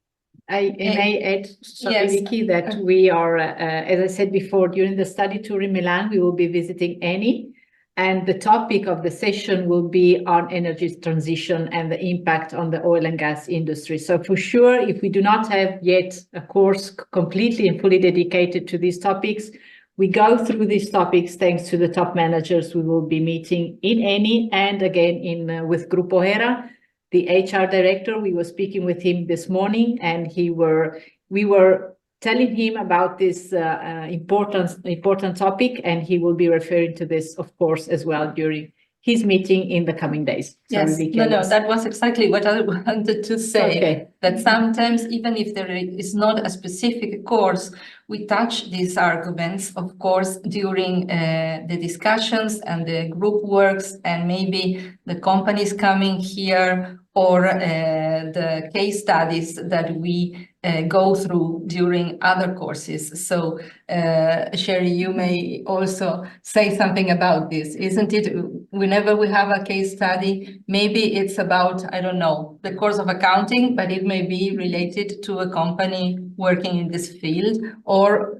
I may add, sorry, Yes. Vicky, that we are, as I said before, during the study tour in Milan, we will be visiting Eni, and the topic of the session will be on energy transition and the impact on the oil and gas industry. So for sure, if we do not have yet a course completely and fully dedicated to these topics, we go through these topics thanks to the top managers we will be meeting in Eni and again with Grupo Hera. The HR director, we were speaking with him this morning, and we were telling him about this important topic, and he will be referring to this, of course, as well during his meeting in the coming days. Yes, no, that was exactly what I wanted to say. Okay. That sometimes, even if there is not a specific course, we touch these arguments, of course, during the discussions and the group works, and maybe the companies coming here, or the case studies that we go through during other courses. So, Sherry, you may also say something about this, isn't it? Whenever we have a case study, maybe it's about, I don't know, the course of accounting, but it may be related to a company working in this field, or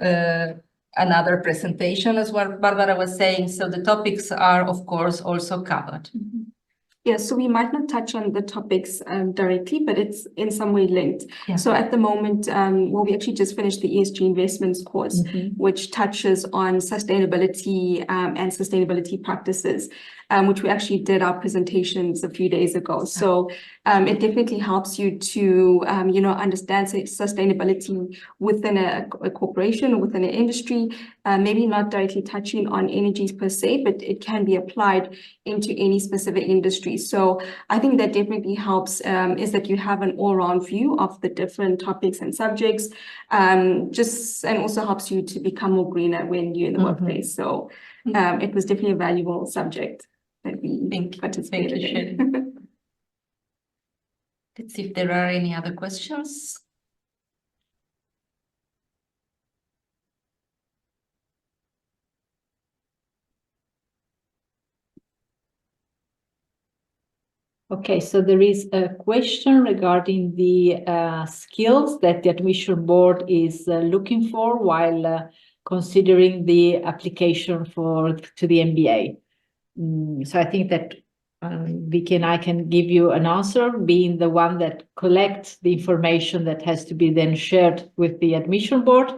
another presentation, as what Barbara was saying. So the topics are, of course, also covered. Yeah, so we might not touch on the topics directly, but it's in some way linked. Yeah. So at the moment, well, we actually just finished the ESG investments course, which touches on sustainability and sustainability practices. which we actually did our presentations a few days ago. So it definitely helps you to, understand sustainability within a corporation or within an industry, maybe not directly touching on energies per se, but it can be applied into any specific industry. So I think that definitely helps, is that you have an all-round view of the different topics and subjects, and also helps you to become more greener when you're in the workplace. So it was definitely a valuable subject that we participated in. Let's see if there are any other questions. Okay, so there is a question regarding the skills that the admission board is looking for while considering the application to the MBA. So I think that Vicky and I can give you an answer, being the one that collects the information that has to be then shared with the admission board.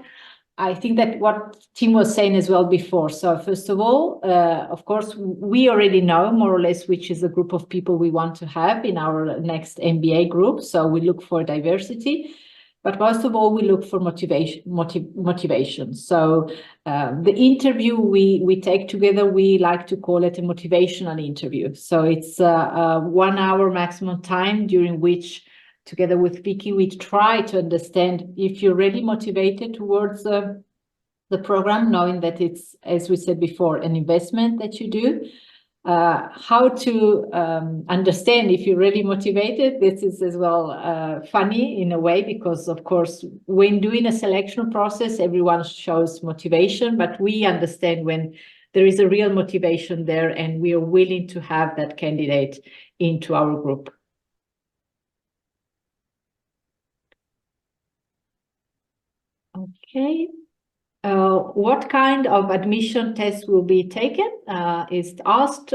I think that what Tim was saying as well before. So first of all, of course, we already know more or less which is the group of people we want to have in our next MBA group. So we look for diversity, but most of all, we look for motivation. So the interview we take together, we like to call it a motivational interview. So it's 1 hour maximum time during which, together with Vicky, we try to understand if you're really motivated towards the program, knowing that it's, as we said before, an investment that you do. How to understand if you're really motivated. This is as well funny in a way, because of course, when doing a selection process, everyone shows motivation, but we understand when there is a real motivation there and we are willing to have that candidate into our group. Okay. What kind of admission tests will be taken is asked.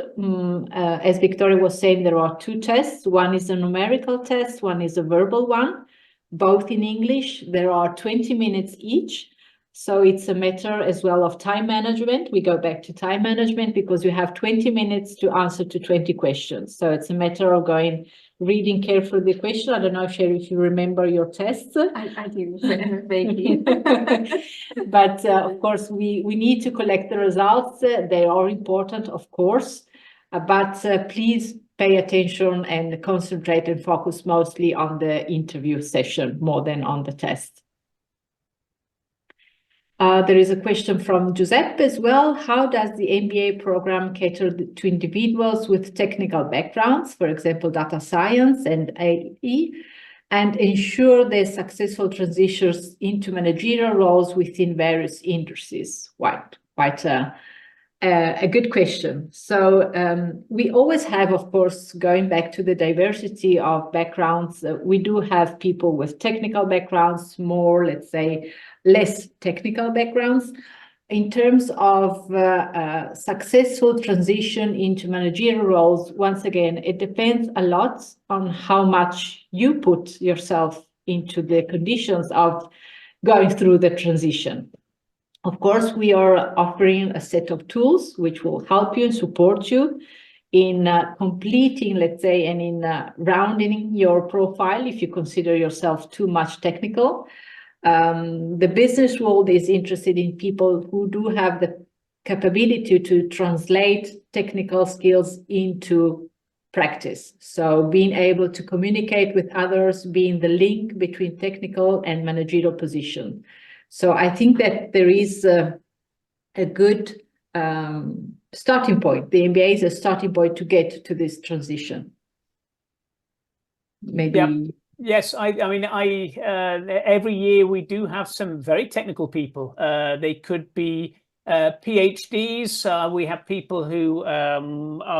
As Victoria was saying, there are 2 tests. One is a numerical test, one is a verbal one, both in English. There are 20 minutes each. So it's a matter as well of time management. We go back to time management because you have 20 minutes to answer to 20 questions. So it's a matter of reading carefully the question. I don't know, Sherry, if you remember your tests. I do, vaguely. But of course, we need to collect the results. They are important, of course, but please pay attention and concentrate and focus mostly on the interview session more than on the test. There is a question from Giuseppe as well. How does the MBA program cater to individuals with technical backgrounds, for example, data science and AE, and ensure their successful transitions into managerial roles within various industries? Quite a good question. So we always have, of course, going back to the diversity of backgrounds, we do have people with technical backgrounds, more, let's say, less technical backgrounds. In terms of successful transition into managerial roles, once again, it depends a lot on how much you put yourself into the conditions of going through the transition. Of course, we are offering a set of tools which will help you and support you in completing, let's say, and in rounding your profile if you consider yourself too much technical. The business world is interested in people who do have the capability to translate technical skills into practice. So being able to communicate with others, being the link between technical and managerial position. So I think that there is a good starting point. The MBA is a starting point to get to this transition. Maybe. Yeah. Yes, I mean, every year we do have some very technical people. They could be PhDs. We have people who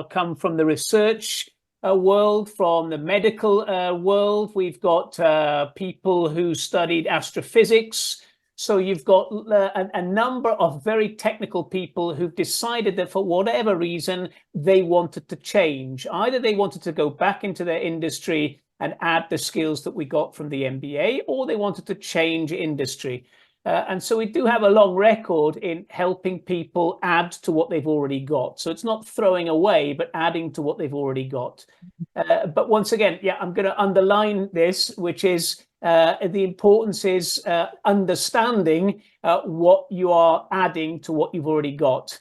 come from the research world, from the medical world. We've got people who studied astrophysics. So you've got a number of very technical people who've decided that for whatever reason, they wanted to change. Either they wanted to go back into their industry and add the skills that we got from the MBA, or they wanted to change industry. And so we do have a long record in helping people add to what they've already got. So it's not throwing away, but adding to what they've already got. But once again, yeah, I'm going to underline this, which is the importance is understanding what you are adding to what you've already got,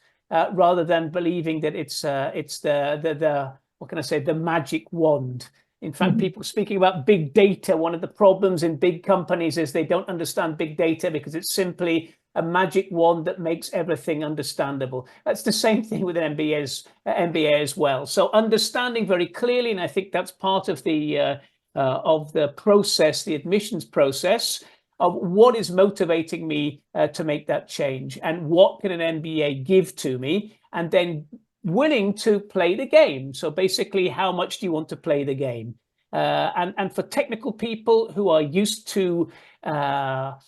rather than believing that it's the what can I say, the magic wand. In fact, people speaking about big data, one of the problems in big companies is they don't understand big data because it's simply a magic wand that makes everything understandable. That's the same thing with an MBA as well. So understanding very clearly, and I think that's part of the process, the admissions process, of what is motivating me to make that change, and what can an MBA give to me, and then willing to play the game. So basically, how much do you want to play the game? And for technical people who are used to, what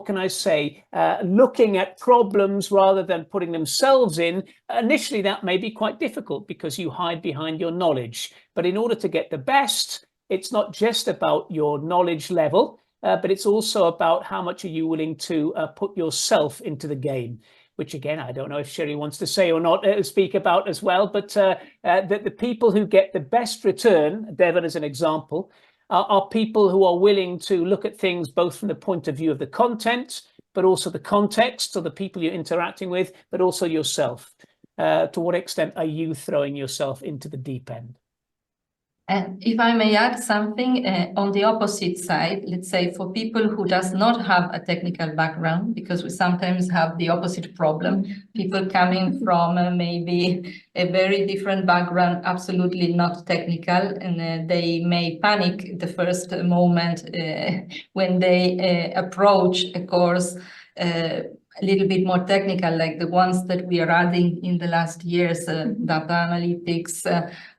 can I say, looking at problems rather than putting themselves in, initially that may be quite difficult because you hide behind your knowledge. But in order to get the best, it's not just about your knowledge level, but it's also about how much are you willing to put yourself into the game, which again, I don't know if Sherry wants to say or not, speak about as well, but the people who get the best return, Devon as an example, are people who are willing to look at things both from the point of view of the content, but also the context of the people you're interacting with, but also yourself. To what extent are you throwing yourself into the deep end? And if I may add something, on the opposite side, let's say for people who does not have a technical background, because we sometimes have the opposite problem, people coming from maybe a very different background, absolutely not technical, and they may panic the first moment when they approach a course a little bit more technical, like the ones that we are adding in the last years, data analytics,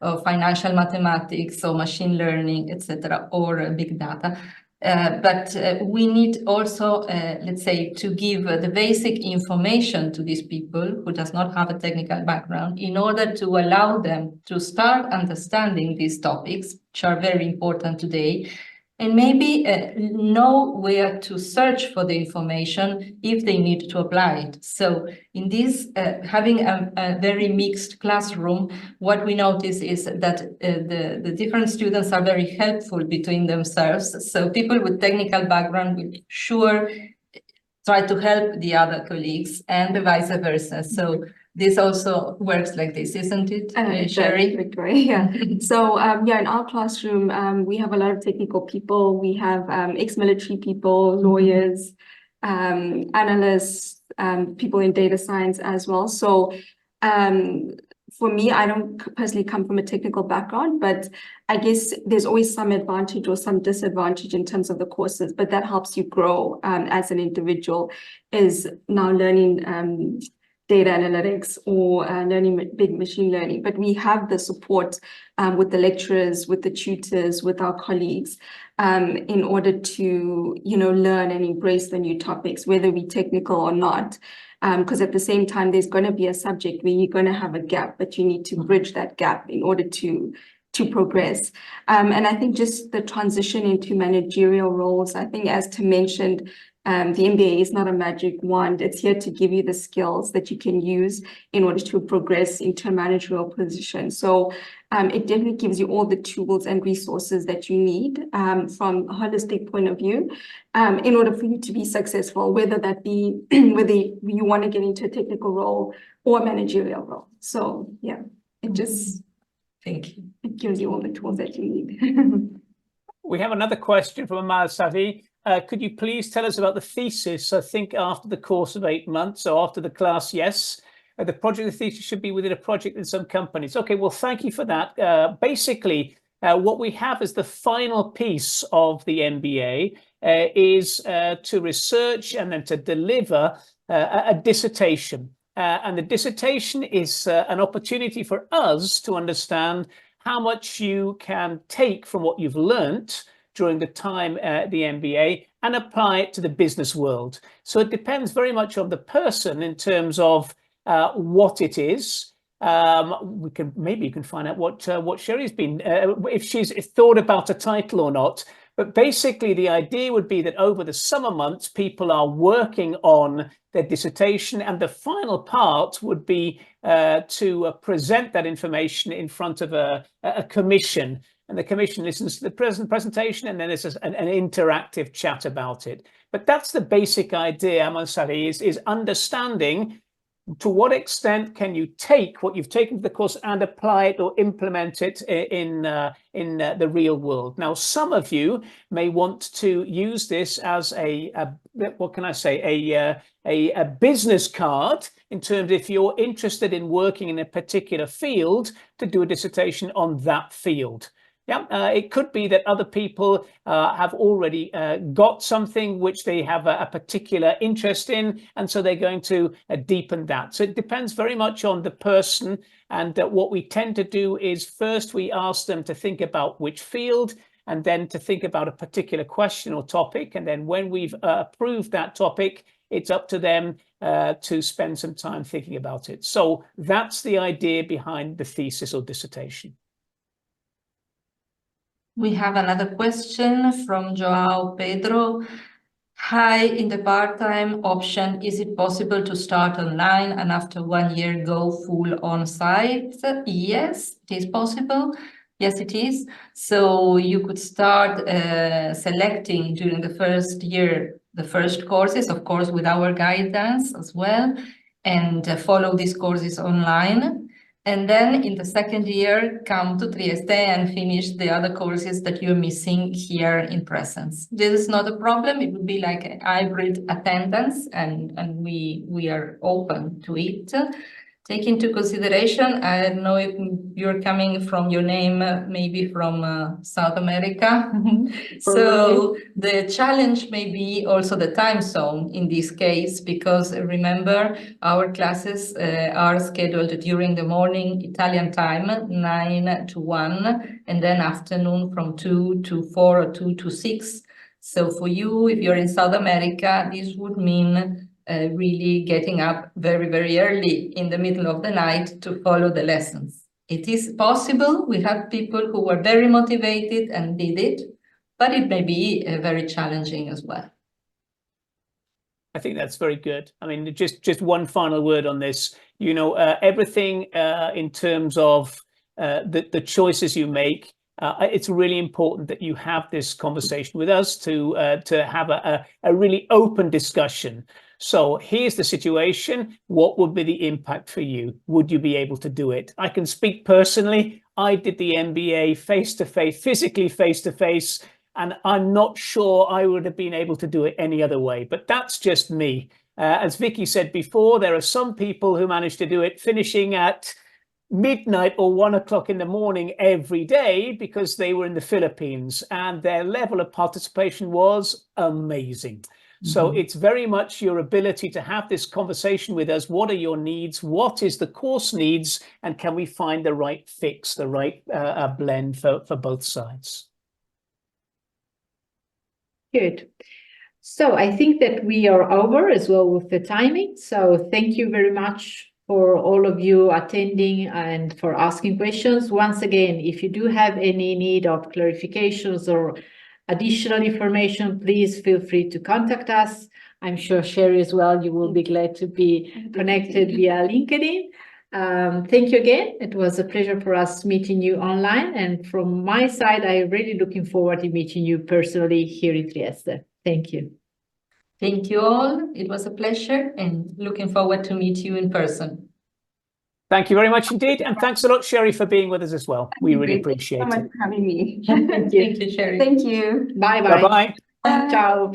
or financial mathematics, or machine learning, etc., or big data. But we need also, let's say, to give the basic information to these people who does not have a technical background in order to allow them to start understanding these topics, which are very important today, and maybe know where to search for the information if they need to apply it. So in this, having a very mixed classroom, what we notice is that the different students are very helpful between themselves. So people with technical background will sure try to help the other colleagues, and vice versa. So this also works like this, isn't it, Sherry? Victoria, yeah. So yeah, in our classroom, we have a lot of technical people. We have ex-military people, lawyers, analysts, people in data science as well. So for me, I don't personally come from a technical background, but I guess there's always some advantage or some disadvantage in terms of the courses, but that helps you grow as an individual, is now learning data analytics or learning big machine learning. But we have the support with the lecturers, with the tutors, with our colleagues, in order to, learn and embrace the new topics, whether we're technical or not. Because at the same time, there's going to be a subject where you're going to have a gap, but you need to bridge that gap in order to progress. And I think just the transition into managerial roles, I think as Tim mentioned, the MBA is not a magic wand. It's here to give you the skills that you can use in order to progress into a managerial position. So it definitely gives you all the tools and resources that you need from a holistic point of view in order for you to be successful, whether that be whether you want to get into a technical role or a managerial role. So yeah, it just Thank you. It gives you all the tools that you need. We have another question from Amal Savi. Could you please tell us about the thesis? I think after the course of 8 months, so after the class, yes. The project, the thesis should be within a project in some companies. Okay, well, thank you for that. Basically, what we have as the final piece of the MBA is to research and then to deliver a dissertation. And the dissertation is an opportunity for us to understand how much you can take from what you've learnt during the time at the MBA and apply it to the business world. So it depends very much on the person in terms of what it is. Maybe you can find out what Sherry's been, if she's thought about a title or not. But basically, the idea would be that over the summer months, people are working on their dissertation, and the final part would be to present that information in front of a commission. And the commission listens to the presentation, and then there's an interactive chat about it. But that's the basic idea, Amansari, is understanding to what extent can you take what you've taken to the course and apply it or implement it in the real world. Now, some of you may want to use this as what can I say, a business card in terms of if you're interested in working in a particular field, to do a dissertation on that field. Yeah, it could be that other people have already got something which they have a particular interest in, and so they're going to deepen that. So it depends very much on the person, and what we tend to do is first we ask them to think about which field, and then to think about a particular question or topic, and then when we've approved that topic, it's up to them to spend some time thinking about it. So that's the idea behind the thesis or dissertation. We have another question from Joao Pedro. Hi, in the part-time option, is it possible to start online and after 1 year go full on-site? Yes, it is possible. Yes, it is. So you could start selecting during the first year the first courses, of course, with our guidance as well, and follow these courses online. And then in the second year, come to Trieste and finish the other courses that you're missing here in presence. This is not a problem. It would be like a hybrid attendance, and we are open to it. Take into consideration, I don't know if you're coming from your name, maybe from South America. So the challenge may be also the time zone in this case, because remember, our classes are scheduled during the morning Italian time, 9 to 1, and then afternoon from 2 to 4 or 2 to 6. So for you, if you're in South America, this would mean really getting up very, very early in the middle of the night to follow the lessons. It is possible. We have people who were very motivated and did it, but it may be very challenging as well. I think that's very good. I mean, just one final word on this. You know, everything in terms of the choices you make, it's really important that you have this conversation with us to have a really open discussion. So here's the situation. What would be the impact for you? Would you be able to do it? I can speak personally. I did the MBA face-to-face, physically face-to-face, and I'm not sure I would have been able to do it any other way. But that's just me. As Vicky said before, there are some people who manage to do it finishing at midnight or 1 o'clock in the morning every day because they were in the Philippines, and their level of participation was amazing. So it's very much your ability to have this conversation with us. What are your needs? What is the course needs? And can we find the right fix, the right blend for both sides? Good. So I think that we are over as well with the timing. So thank you very much for all of you attending and for asking questions. Once again, if you do have any need of clarifications or additional information, please feel free to contact us. I'm sure Sherry as well, you will be glad to be connected via LinkedIn. Thank you again. It was a pleasure for us meeting you online. And from my side, I'm really looking forward to meeting you personally here in Trieste. Thank you. Thank you all. It was a pleasure, and looking forward to meet you in person. Thank you very much indeed. And thanks a lot, Sherry, for being with us as well. We really appreciate it. Thank you so much for having me. Thank you. Thank you, Sherry. Thank you. Bye-bye. Bye-bye. Ciao.